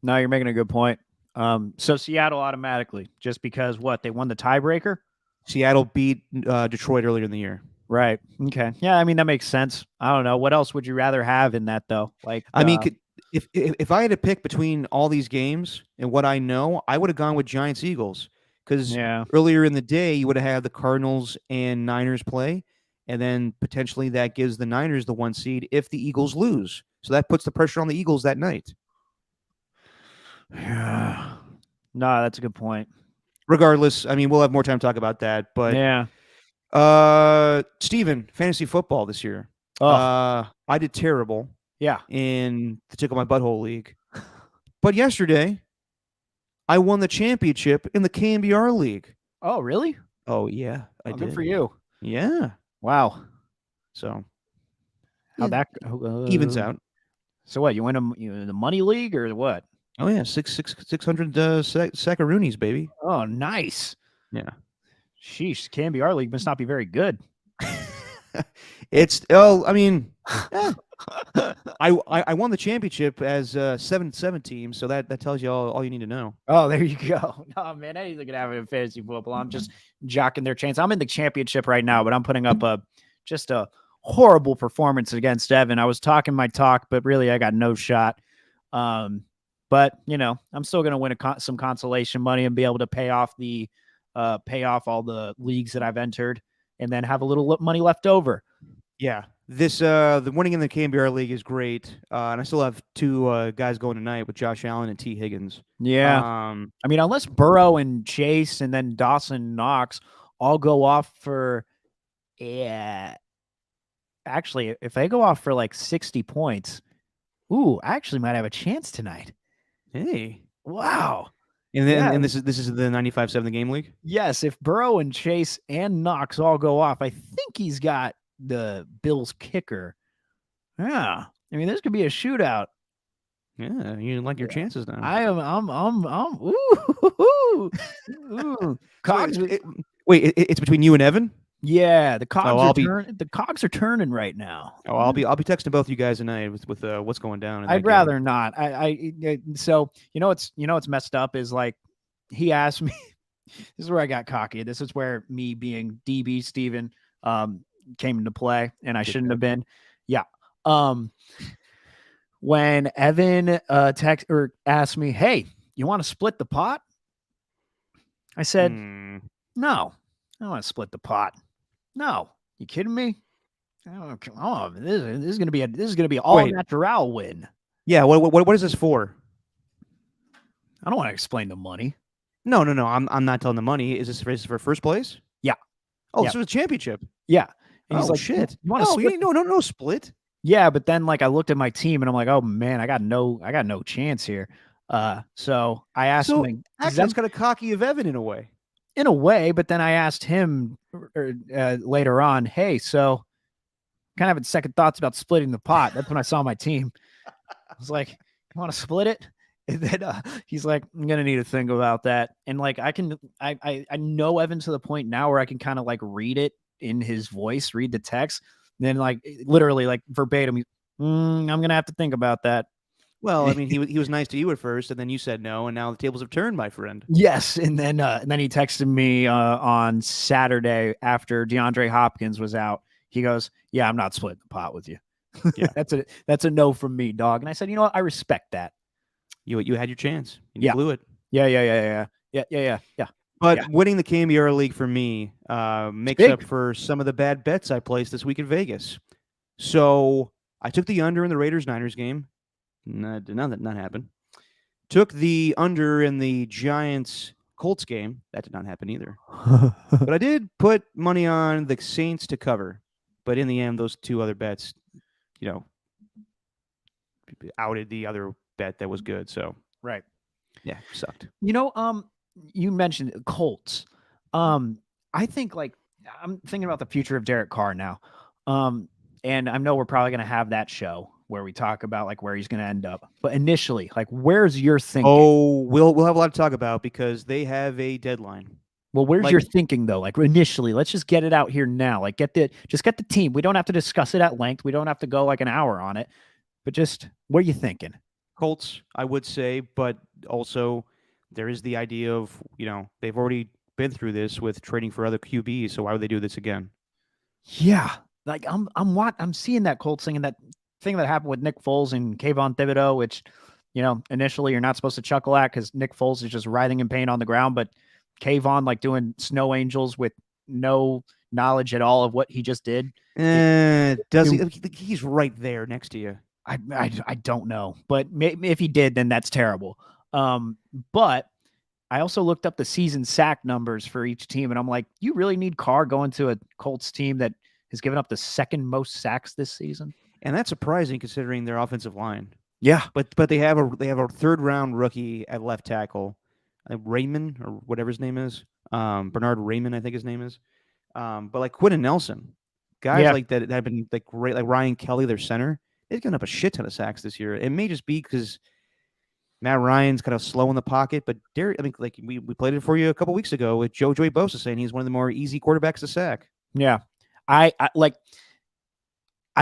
Speaker 2: No, you're making a good point. So Seattle automatically, just because they won the tiebreaker?
Speaker 1: Seattle beat Detroit earlier in the year.
Speaker 2: Right. Okay. Yeah, I mean, that makes sense. I don't know. What else would you rather have in that, though?
Speaker 1: If I had to pick between all these games and what I know, I would have gone with Giants-Eagles. Because earlier in the day, you would have had the Cardinals and Niners play, and then potentially that gives the Niners the 1 seed if the Eagles lose. So that puts the pressure on the Eagles that night.
Speaker 2: Yeah. No, that's a good point.
Speaker 1: Regardless, I mean, we'll have more time to talk about that. But Steven, fantasy football this year. I did terrible.
Speaker 2: Yeah.
Speaker 1: In the Tickle My Butthole League. But yesterday, I won the championship in the KNBR League.
Speaker 2: Oh, really?
Speaker 1: Oh, yeah. I did.
Speaker 2: Good for you.
Speaker 1: Yeah.
Speaker 2: Wow.
Speaker 1: So
Speaker 2: how'd that
Speaker 1: evens out.
Speaker 2: So what? You win the money league or what?
Speaker 1: Oh yeah, 600 sackaroonies, baby.
Speaker 2: Oh, nice.
Speaker 1: Yeah.
Speaker 2: Sheesh, KNBR league must not be very good.
Speaker 1: I mean, I won the championship as a 7-7 team, so that tells you all you need to know.
Speaker 2: Oh, there you go. No, man, anything can happen in fantasy football. I'm just jocking their chains. I'm in the championship right now, but I'm putting up a horrible performance against Evan. I was talking my talk, but really I got no shot. But I'm still going to win some consolation money and be able to pay off all the leagues that I've entered, and then have a little money left over.
Speaker 1: Yeah, the winning in the KNBR League is great, and I still have 2 guys going tonight with Josh Allen and T. Higgins.
Speaker 2: Yeah, I mean, unless Burrow and Chase and then Dawson Knox all go off for, actually, if they go off for like 60 points, I actually might have a chance tonight.
Speaker 1: Hey,
Speaker 2: wow!
Speaker 1: And this is the 95-7 game league.
Speaker 2: Yes, if Burrow and Chase and Knox all go off, I think he's got the Bills kicker. Yeah, I mean, this could be a shootout.
Speaker 1: Yeah, you like your chances now.
Speaker 2: Ooh.
Speaker 1: So
Speaker 2: Cogs.
Speaker 1: it's between you and Evan.
Speaker 2: Yeah, the
Speaker 1: Oh,
Speaker 2: cogs are turning. The cogs are turning right now.
Speaker 1: I'll be texting both you guys tonight with what's going down in that
Speaker 2: I'd
Speaker 1: game.
Speaker 2: rather not. So what's messed up is like he asked me. This is where I got cocky. This is where me being DB Steven came into play, and I shouldn't have been. Yeah. When Evan text or asked me, "Hey, you want to split the pot?" I said, "No, I don't want to split the pot. No, you kidding me? Oh, come on. This is gonna be all natural win."
Speaker 1: Yeah. What is this for?
Speaker 2: I don't want to explain the money.
Speaker 1: No. I'm not telling the money. Is this for first place?
Speaker 2: Yeah.
Speaker 1: Oh, this was a championship.
Speaker 2: Yeah. And
Speaker 1: he's like, shit.
Speaker 2: You want to split?
Speaker 1: No split.
Speaker 2: Yeah, but then like I looked at my team and I'm like, oh man, I got no chance here. So I asked him.
Speaker 1: Actually, that's kind of cocky of Evan in a way.
Speaker 2: In a way, but then I asked him later on, hey, so kind of having second thoughts about splitting the pot. That's when I saw my team. I was like, you want to split it? And then he's like, I'm gonna need to think about that. And like I know Evan to the point now where I can kind of like read it in his voice, read the text. And then like literally like verbatim, I'm gonna have to think about that.
Speaker 1: Well, I mean, he was nice to you at first, and then you said no, and now the tables have turned, my friend.
Speaker 2: Yes, and then he texted me on Saturday after DeAndre Hopkins was out. He goes, "Yeah, I'm not splitting the pot with you." Yeah, that's a no from me, dog. And I said, you know what? I respect that.
Speaker 1: You had your chance. And you blew it.
Speaker 2: Yeah.
Speaker 1: But winning the KMBR League for me makes up for some of the bad bets I placed this week in Vegas. So I took the under in the Raiders-Niners game. Did not happen. Took the under in the Giants-Colts game. That did not happen either. But I did put money on the Saints to cover. But in the end, those two other bets, outed the other bet that was good. So
Speaker 2: right.
Speaker 1: Yeah, sucked.
Speaker 2: You mentioned Colts. I think like I'm thinking about the future of Derek Carr now. And I know we're probably going to have that show where we talk about like where he's going to end up. But initially, like where's your thinking?
Speaker 1: Oh, we'll have a lot to talk about because they have a deadline.
Speaker 2: Well, where's your thinking though? Like initially, let's just get it out here now. Like get the team. We don't have to discuss it at length. We don't have to go like an hour on it. But just what are you thinking?
Speaker 1: Colts, I would say, but also there is the idea of, they've already been through this with trading for other QBs, so why would they do this again?
Speaker 2: Yeah. Like I'm seeing that Colts thing and that thing that happened with Nick Foles and Kayvon Thibodeau, which, initially you're not supposed to chuckle at because Nick Foles is just writhing in pain on the ground, but Kayvon like doing snow angels with no knowledge at all of what he just did.
Speaker 1: Does he? He's right there next to you.
Speaker 2: I don't know, but if he did, then that's terrible. But I also looked up the season sack numbers for each team, and I'm like, you really need Carr going to a Colts team that has given up the second most sacks this season?
Speaker 1: And that's surprising considering their offensive line.
Speaker 2: Yeah,
Speaker 1: but they have a third round rookie at left tackle, Raymond or whatever his name is, Bernard Raymond, I think his name is. But like Quentin Nelson, guys like that have been like great, like Ryan Kelly, their center. They've given up a shit ton of sacks this year. It may just be because Matt Ryan's kind of slow in the pocket, but like we played it for you a couple weeks ago with Joey Bosa saying he's one of the more easy quarterbacks to sack.
Speaker 2: Yeah, I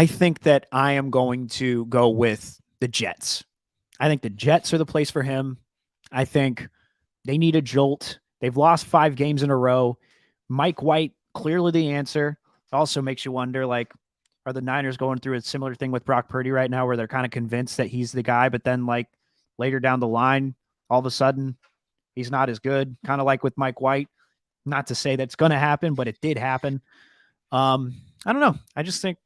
Speaker 2: think that I am going to go with the Jets. I think the Jets are the place for him. I think they need a jolt. They've lost 5 games in a row. Mike White, clearly the answer. Also makes you wonder, like, are the Niners going through a similar thing with Brock Purdy right now where they're kind of convinced that he's the guy, but then like later down the line, all of a sudden he's not as good, kind of like with Mike White. Not to say that's going to happen, but it did happen. I don't know. I just think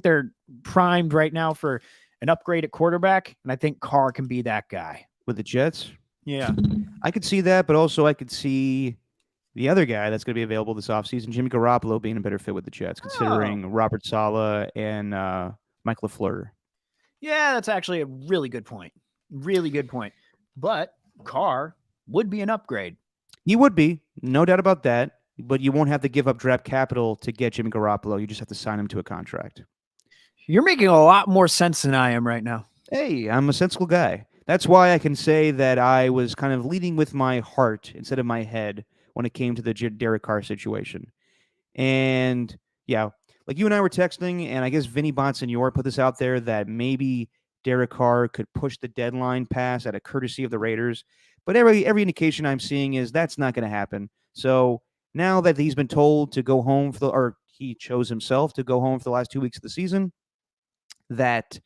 Speaker 2: they're primed right now for an upgrade at quarterback, and I think Carr can be that guy.
Speaker 1: With the Jets?
Speaker 2: Yeah.
Speaker 1: I could see that, but also I could see the other guy that's going to be available this offseason, Jimmy Garoppolo, being a better fit with the Jets, considering Robert Saleh and Mike LaFleur.
Speaker 2: Yeah, that's actually a really good point. Really good point. But Carr would be an upgrade.
Speaker 1: He would be, no doubt about that. But you won't have to give up draft capital to get Jimmy Garoppolo. You just have to sign him to a contract.
Speaker 2: You're making a lot more sense than I am right now.
Speaker 1: Hey, I'm a sensible guy. That's why I can say that I was kind of leading with my heart instead of my head when it came to the Derek Carr situation. And yeah, like you and I were texting, and I guess Vinny Bonsignor put this out there that maybe Derek Carr could push the deadline pass at a courtesy of the Raiders. But every indication I'm seeing is that's not going to happen. So now that he's been told to go home for or he chose himself to go home for the last 2 weeks of the season, that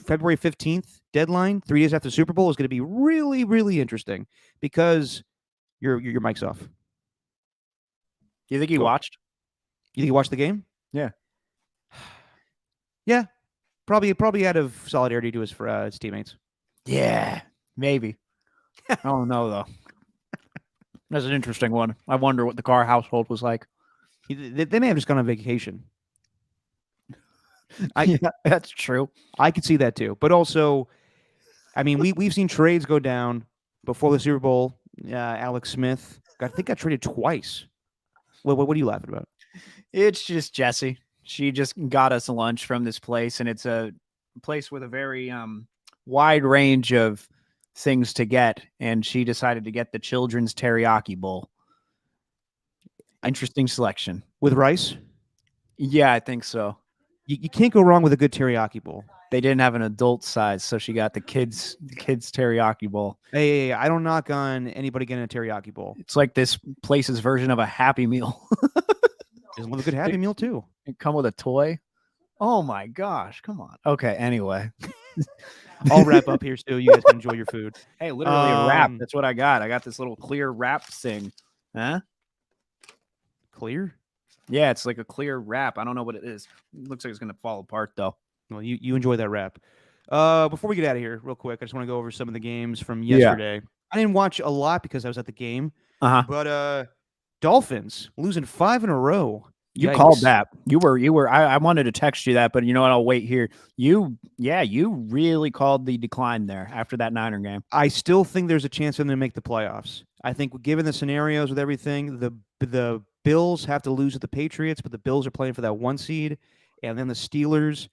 Speaker 1: February 15th deadline, 3 days after the Super Bowl, is going to be really, really interesting because your mic's off.
Speaker 2: You think he
Speaker 1: Go.
Speaker 2: watched?
Speaker 1: You think he watched the game?
Speaker 2: Yeah.
Speaker 1: Yeah, probably out of solidarity to his teammates.
Speaker 2: Yeah, maybe. I don't know though. That's an interesting one. I wonder what the Carr household was like.
Speaker 1: They may have just gone on vacation.
Speaker 2: Yeah, that's true.
Speaker 1: I could see that too. But also, I mean, we've seen trades go down before the Super Bowl. Alex Smith, I think, got traded twice. What are you laughing about?
Speaker 2: It's just Jesse. She just got us lunch from this place, and it's a place with a very wide range of things to get. And she decided to get the children's teriyaki bowl. Interesting selection.
Speaker 1: With rice?
Speaker 2: Yeah, I think so.
Speaker 1: You can't go wrong with a good teriyaki bowl.
Speaker 2: They didn't have an adult size, so she got the kids teriyaki bowl.
Speaker 1: Hey, I don't knock on anybody getting a teriyaki bowl.
Speaker 2: It's like this place's version of a Happy Meal.
Speaker 1: Just love a good Happy Meal too.
Speaker 2: It come with a toy. Oh my gosh! Come on. Okay. Anyway,
Speaker 1: I'll wrap up here, Stu. You guys can enjoy your food.
Speaker 2: Hey, literally a wrap. That's what I got. I got this little clear wrap thing. Huh?
Speaker 1: Clear?
Speaker 2: Yeah, it's like a clear wrap. I don't know what it is. It looks like it's gonna fall apart though.
Speaker 1: Well, you enjoy that wrap. Before we get out of here, real quick, I just want to go over some of the games from yesterday. Yeah. I didn't watch a lot because I was at the game. But Dolphins losing 5 in a row.
Speaker 2: You called that. You were. I wanted to text you that, but you know what? I'll wait here. You really called the decline there after that Niner game.
Speaker 1: I still think there's a chance for them to make the playoffs. I think given the scenarios with everything, the Bills have to lose with the Patriots, but the Bills are playing for that 1 seed, and then the Steelers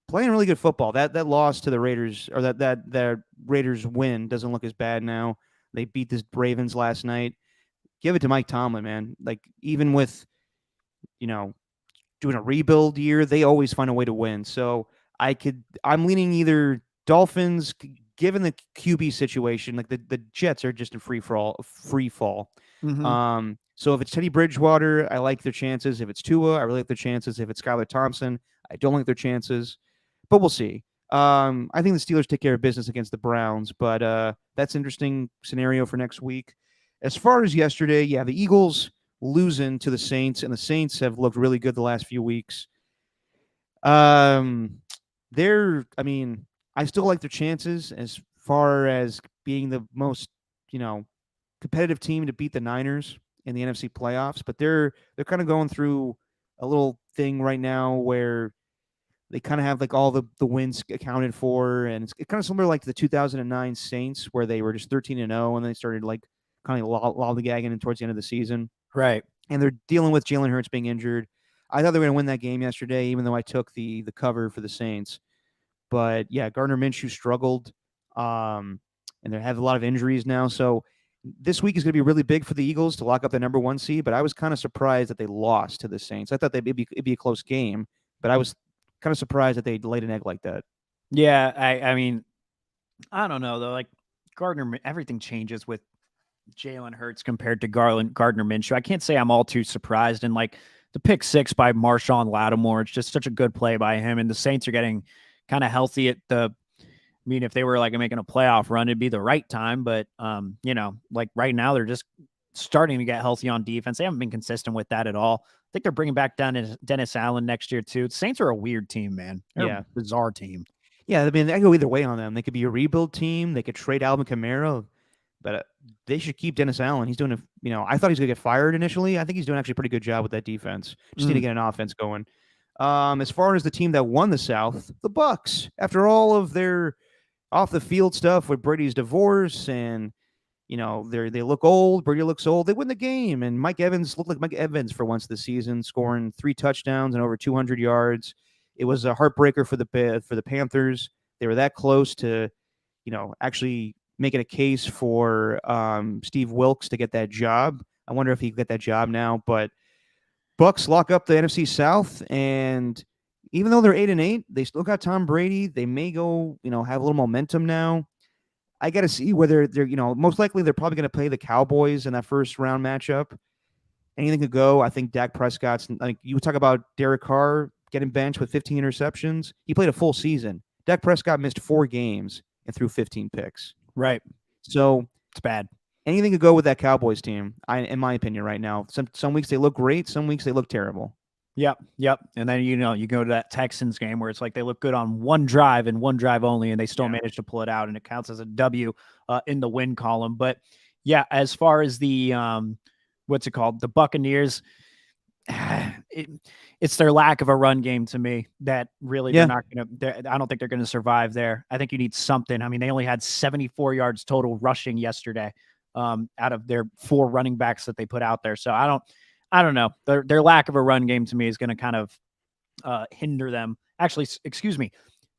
Speaker 1: playing really good football. That loss to the Raiders, or that Raiders win, doesn't look as bad now. They beat the Ravens last night. Give it to Mike Tomlin, man. Like, even with, doing a rebuild year, they always find a way to win. So I'm leaning either Dolphins, given the QB situation. Like the Jets are just in free fall.
Speaker 2: Mm-hmm.
Speaker 1: So if it's Teddy Bridgewater, I like their chances. If it's Tua, I really like their chances. If it's Skylar Thompson, I don't like their chances. But we'll see. I think the Steelers take care of business against the Browns, but that's an interesting scenario for next week. As far as yesterday, yeah, the Eagles losing to the Saints, and the Saints have looked really good the last few weeks. I still like their chances as far as being the most, competitive team to beat the Niners in the NFC playoffs, but they're kind of going through a little thing right now where they kind of have like all the wins accounted for, and it's kind of similar like the 2009 Saints where they were just 13-0 and then they started like kind of lollygagging in towards the end of the season.
Speaker 2: Right.
Speaker 1: And they're dealing with Jalen Hurts being injured. I thought they were going to win that game yesterday, even though I took the cover for the Saints. But yeah, Gardner Minshew struggled, and they have a lot of injuries now. So this week is going to be really big for the Eagles to lock up the number 1 seed. But I was kind of surprised that they lost to the Saints. I thought it'd be a close game, but I was kind of surprised that they laid an egg like that.
Speaker 2: Yeah, I mean, I don't know though. Like Gardner, everything changes with Jalen Hurts compared to Gardner Minshew. I can't say I'm all too surprised. And like the pick 6 by Marshawn Lattimore, it's just such a good play by him. And the Saints are getting kind of healthy at the. I mean, if they were like making a playoff run, it'd be the right time. But like right now, they're just starting to get healthy on defense. They haven't been consistent with that at all. I think they're bringing back Dennis Allen next year too. The Saints are a weird team, man. They're a bizarre team.
Speaker 1: Yeah, I mean, I go either way on them. They could be a rebuild team. They could trade Alvin Kamara, but they should keep Dennis Allen. He's doing I thought he was going to get fired initially. I think he's doing actually a pretty good job with that defense. Just need to get an offense going. As far as the team that won the South, the Bucks, after all of their off the field stuff with Brady's divorce and they look old. Brady looks old. They win the game, and Mike Evans looked like Mike Evans for once this season, scoring 3 touchdowns and over 200 yards. It was a heartbreaker for the Panthers. They were that close to, actually making a case for Steve Wilkes to get that job. I wonder if he can get that job now. But Bucks lock up the NFC South, and even though they're 8-8, they still got Tom Brady. They may go, have a little momentum now. I got to see whether they're, most likely they're probably going to play the Cowboys in that first round matchup. Anything could go. I think Dak Prescott's, like, you talk about Derek Carr getting benched with 15 interceptions. He played a full season. Dak Prescott missed 4 games and threw 15 picks.
Speaker 2: Right.
Speaker 1: So
Speaker 2: it's bad.
Speaker 1: Anything could go with that Cowboys team, in my opinion, right now. Some weeks they look great. Some weeks they look terrible.
Speaker 2: Yep. And then, you go to that Texans game where it's like they look good on one drive and one drive only, and they still manage to pull it out, and it counts as a W in the win column. But, yeah, as far as the what's it called? The Buccaneers, it's their lack of a run game to me that really they're not going to – I don't think they're going to survive there. I think you need something. I mean, they only had 74 yards total rushing yesterday out of their 4 running backs that they put out there. So I don't know. Their lack of a run game to me is going to kind of hinder them. Actually,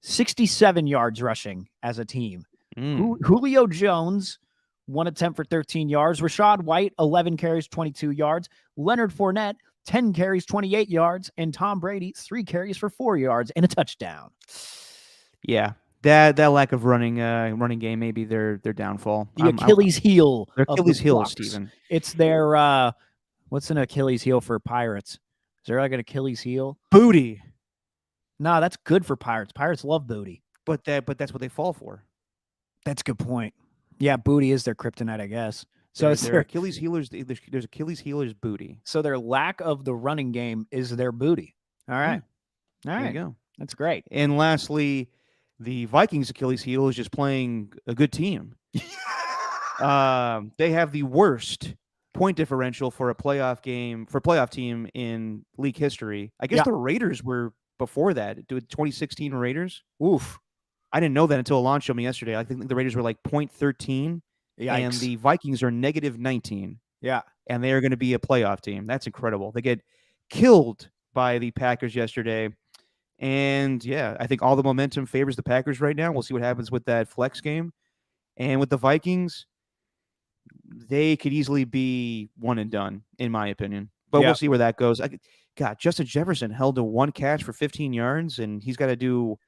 Speaker 2: 67 yards rushing as a team. Julio Jones, 1 attempt for 13 yards. Rachaad White, 11 carries, 22 yards. Leonard Fournette, 10 carries, 28 yards. And Tom Brady, 3 carries for 4 yards and a touchdown.
Speaker 1: Yeah. That lack of running game may be their downfall.
Speaker 2: The Achilles heel.
Speaker 1: Their Achilles heel, Steven.
Speaker 2: It's their what's an Achilles heel for Pirates? Is there like an Achilles heel?
Speaker 1: Booty.
Speaker 2: No, that's good for Pirates. Pirates love booty.
Speaker 1: But that's what they fall for.
Speaker 2: That's a good point. Yeah, booty is their kryptonite, I guess. So it's
Speaker 1: their Achilles healers. There's Achilles healers booty.
Speaker 2: So their lack of the running game is their booty. All right.
Speaker 1: Yeah. There you go.
Speaker 2: That's great.
Speaker 1: And lastly, the Vikings' Achilles heel is just playing a good team. They have the worst point differential for a playoff team in league history. I guess the Raiders were before that. 2016 Raiders.
Speaker 2: Oof.
Speaker 1: I didn't know that until Alon showed me yesterday. I think the Raiders were like 0.13.
Speaker 2: Yikes.
Speaker 1: And the Vikings are -19.
Speaker 2: Yeah.
Speaker 1: And they are going to be a playoff team. That's incredible. They get killed by the Packers yesterday. And, yeah, I think all the momentum favors the Packers right now. We'll see what happens with that flex game. And with the Vikings, they could easily be one and done, in my opinion. But we'll see where that goes. Justin Jefferson held to 1 catch for 15 yards, and he's got to do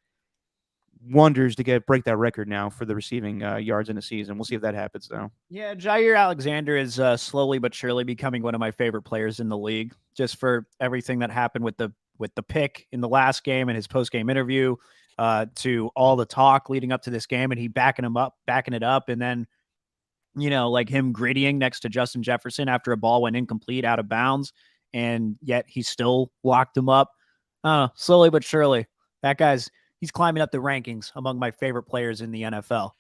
Speaker 1: wonders to break that record now for the receiving yards in a season. We'll see if that happens, though.
Speaker 2: Yeah, Jair Alexander is slowly but surely becoming one of my favorite players in the league, just for everything that happened with the pick in the last game and his post-game interview, to all the talk leading up to this game, and he backing it up, and then, like him grittying next to Justin Jefferson after a ball went incomplete out of bounds, and yet he still locked him up. Slowly but surely, that he's climbing up the rankings among my favorite players in the NFL.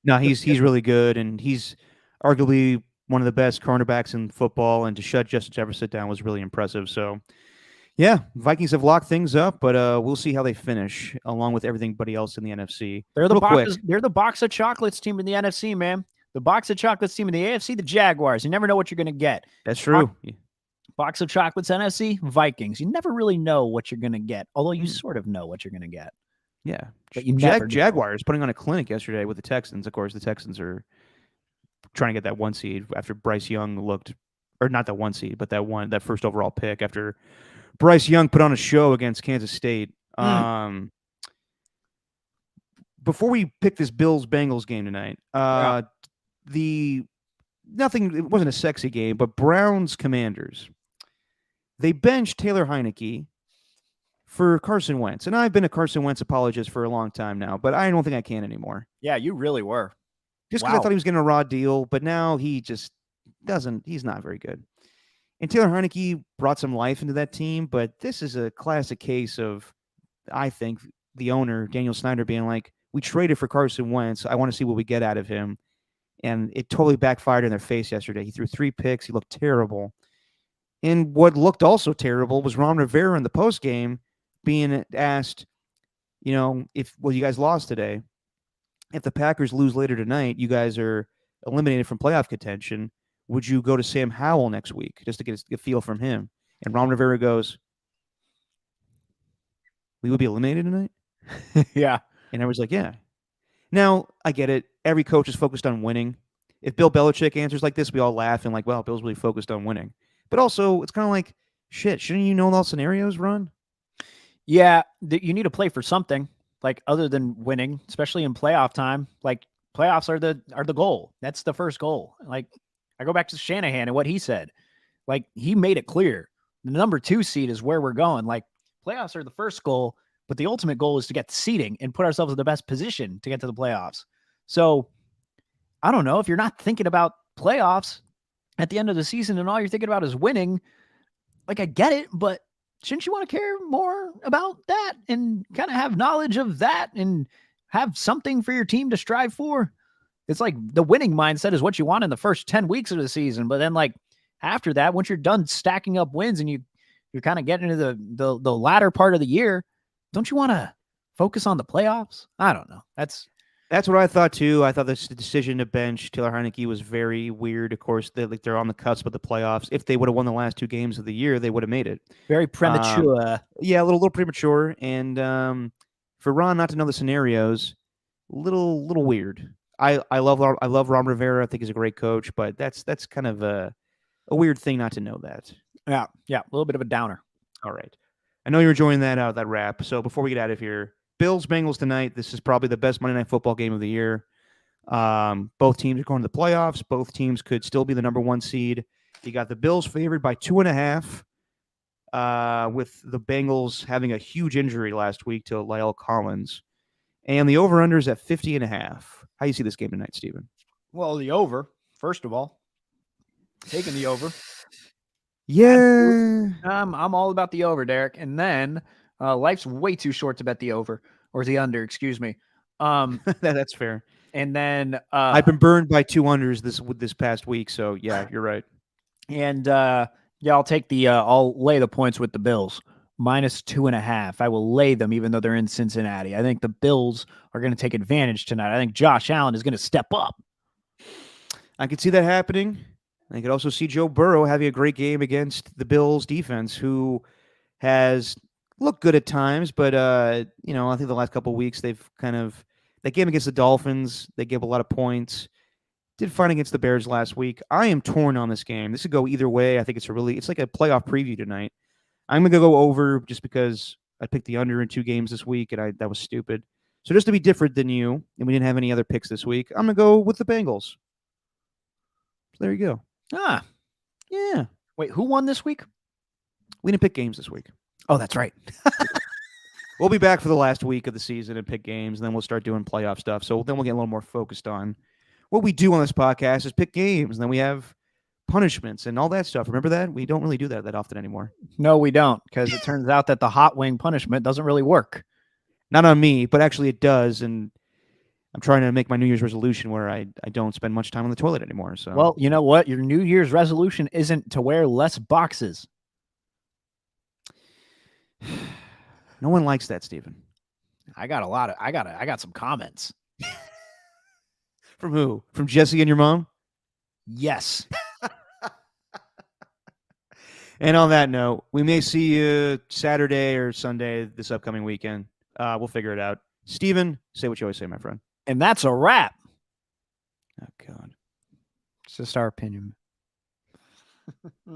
Speaker 1: No, he's really good, and he's arguably one of the best cornerbacks in football, and to shut Justin Jefferson down was really impressive. So, yeah, Vikings have locked things up, but we'll see how they finish, along with everybody else in the NFC.
Speaker 2: They're the box of chocolates team in the NFC, man. The box of chocolates team in the AFC, the Jaguars. You never know what you're going to get.
Speaker 1: That's true.
Speaker 2: Box of chocolates, NFC, Vikings. You never really know what you're going to get, although you sort of know what you're going to get.
Speaker 1: Yeah.
Speaker 2: But you
Speaker 1: Jaguars putting on a clinic yesterday with the Texans. Of course, the Texans are trying to get that 1 seed after Bryce Young looked, or not that 1 seed, but that first overall pick after Bryce Young put on a show against Kansas State. Before we pick this Bills-Bengals game tonight, it wasn't a sexy game, but Browns-Commanders. They benched Taylor Heineke for Carson Wentz. And I've been a Carson Wentz apologist for a long time now, but I don't think I can anymore.
Speaker 2: Yeah, you really were.
Speaker 1: Just because I thought he was getting a raw deal, but now he just he's not very good. And Taylor Heineke brought some life into that team, but this is a classic case of, I think, the owner, Daniel Snyder, being like, we traded for Carson Wentz. I want to see what we get out of him. And it totally backfired in their face yesterday. He threw 3 picks. He looked terrible. And what looked also terrible was Ron Rivera in the postgame being asked, you guys lost today. If the Packers lose later tonight, you guys are eliminated from playoff contention. Would you go to Sam Howell next week just to get a feel from him? And Ron Rivera goes, we would be eliminated tonight?
Speaker 2: Yeah.
Speaker 1: And I was like, yeah. Now, I get it. Every coach is focused on winning. If Bill Belichick answers like this, we all laugh and like, well, Bill's really focused on winning. But also, it's kind of like, shit, shouldn't you know all scenarios, Ron?
Speaker 2: Yeah, you need to play for something like other than winning, especially in playoff time. Like playoffs are the goal. That's the first goal. Like I go back to Shanahan and what he said. Like he made it clear. The number 2 seed is where we're going. Like playoffs are the first goal, but the ultimate goal is to get the seeding and put ourselves in the best position to get to the playoffs. So I don't know if you're not thinking about playoffs at the end of the season and all you're thinking about is winning. Like I get it, but shouldn't you want to care more about that and kind of have knowledge of that and have something for your team to strive for? It's like the winning mindset is what you want in the first 10 weeks of the season, but then like after that, once you're done stacking up wins and you're kind of getting into the latter part of the year, don't you want to focus on the playoffs? I don't know.
Speaker 1: That's what I thought too. I thought this decision to bench Taylor Heineke was very weird. Of course, they're on the cusp of the playoffs. If they would have won the last 2 games of the year, they would have made it.
Speaker 2: Very premature.
Speaker 1: Yeah, a little premature. And for Ron not to know the scenarios, little weird. I love Ron Rivera. I think he's a great coach, but that's kind of a weird thing not to know that.
Speaker 2: Yeah, a little bit of a downer.
Speaker 1: All right, I know you're enjoying that wrap. So before we get out of here, Bills Bengals tonight. This is probably the best Monday Night Football game of the year. Both teams are going to the playoffs. Both teams could still be the number 1 seed. You got the Bills favored by 2.5, with the Bengals having a huge injury last week to La'el Collins. And the over-under is at 50.5. How do you see this game tonight, Steven?
Speaker 2: Well, the over, first of all. Taking the over.
Speaker 1: Yeah.
Speaker 2: I'm all about the over, Derek. And then life's way too short to bet the over or the under, excuse me.
Speaker 1: That's fair.
Speaker 2: And then
Speaker 1: I've been burned by 2 unders this past week, so yeah, you're right.
Speaker 2: And I'll take I'll lay the points with the Bills. -2.5. I will lay them even though they're in Cincinnati. I think the Bills are going to take advantage tonight. I think Josh Allen is going to step up.
Speaker 1: I could see that happening. I could also see Joe Burrow having a great game against the Bills defense, who has looked good at times, but I think the last couple of weeks they've that game against the Dolphins, they gave a lot of points. Did fine against the Bears last week. I am torn on this game. This could go either way. I think it's like a playoff preview tonight. I'm gonna go over just because I picked the under in 2 games this week, and that was stupid. So just to be different than you, and we didn't have any other picks this week, I'm gonna go with the Bengals. So there you go.
Speaker 2: Ah,
Speaker 1: yeah.
Speaker 2: Wait, who won this week?
Speaker 1: We didn't pick games this week.
Speaker 2: Oh, that's right.
Speaker 1: We'll be back for the last week of the season and pick games, and then we'll start doing playoff stuff. So then we'll get a little more focused on what we do on this podcast is pick games, and then we have punishments and all that stuff. Remember that? We don't really do that often anymore.
Speaker 2: No, we don't, because it turns out that the hot wing punishment doesn't really work.
Speaker 1: Not on me, but actually it does, and I'm trying to make my New Year's resolution where I don't spend much time on the toilet anymore. So,
Speaker 2: well, you know what? Your New Year's resolution isn't to wear less boxes.
Speaker 1: No one likes that, Steven.
Speaker 2: I got some comments.
Speaker 1: From who? From Jesse and your mom?
Speaker 2: Yes.
Speaker 1: And on that note, we may see you Saturday or Sunday this upcoming weekend. We'll figure it out. Steven, say what you always say, my friend.
Speaker 2: And that's a wrap.
Speaker 1: Oh, God.
Speaker 2: It's just our opinion.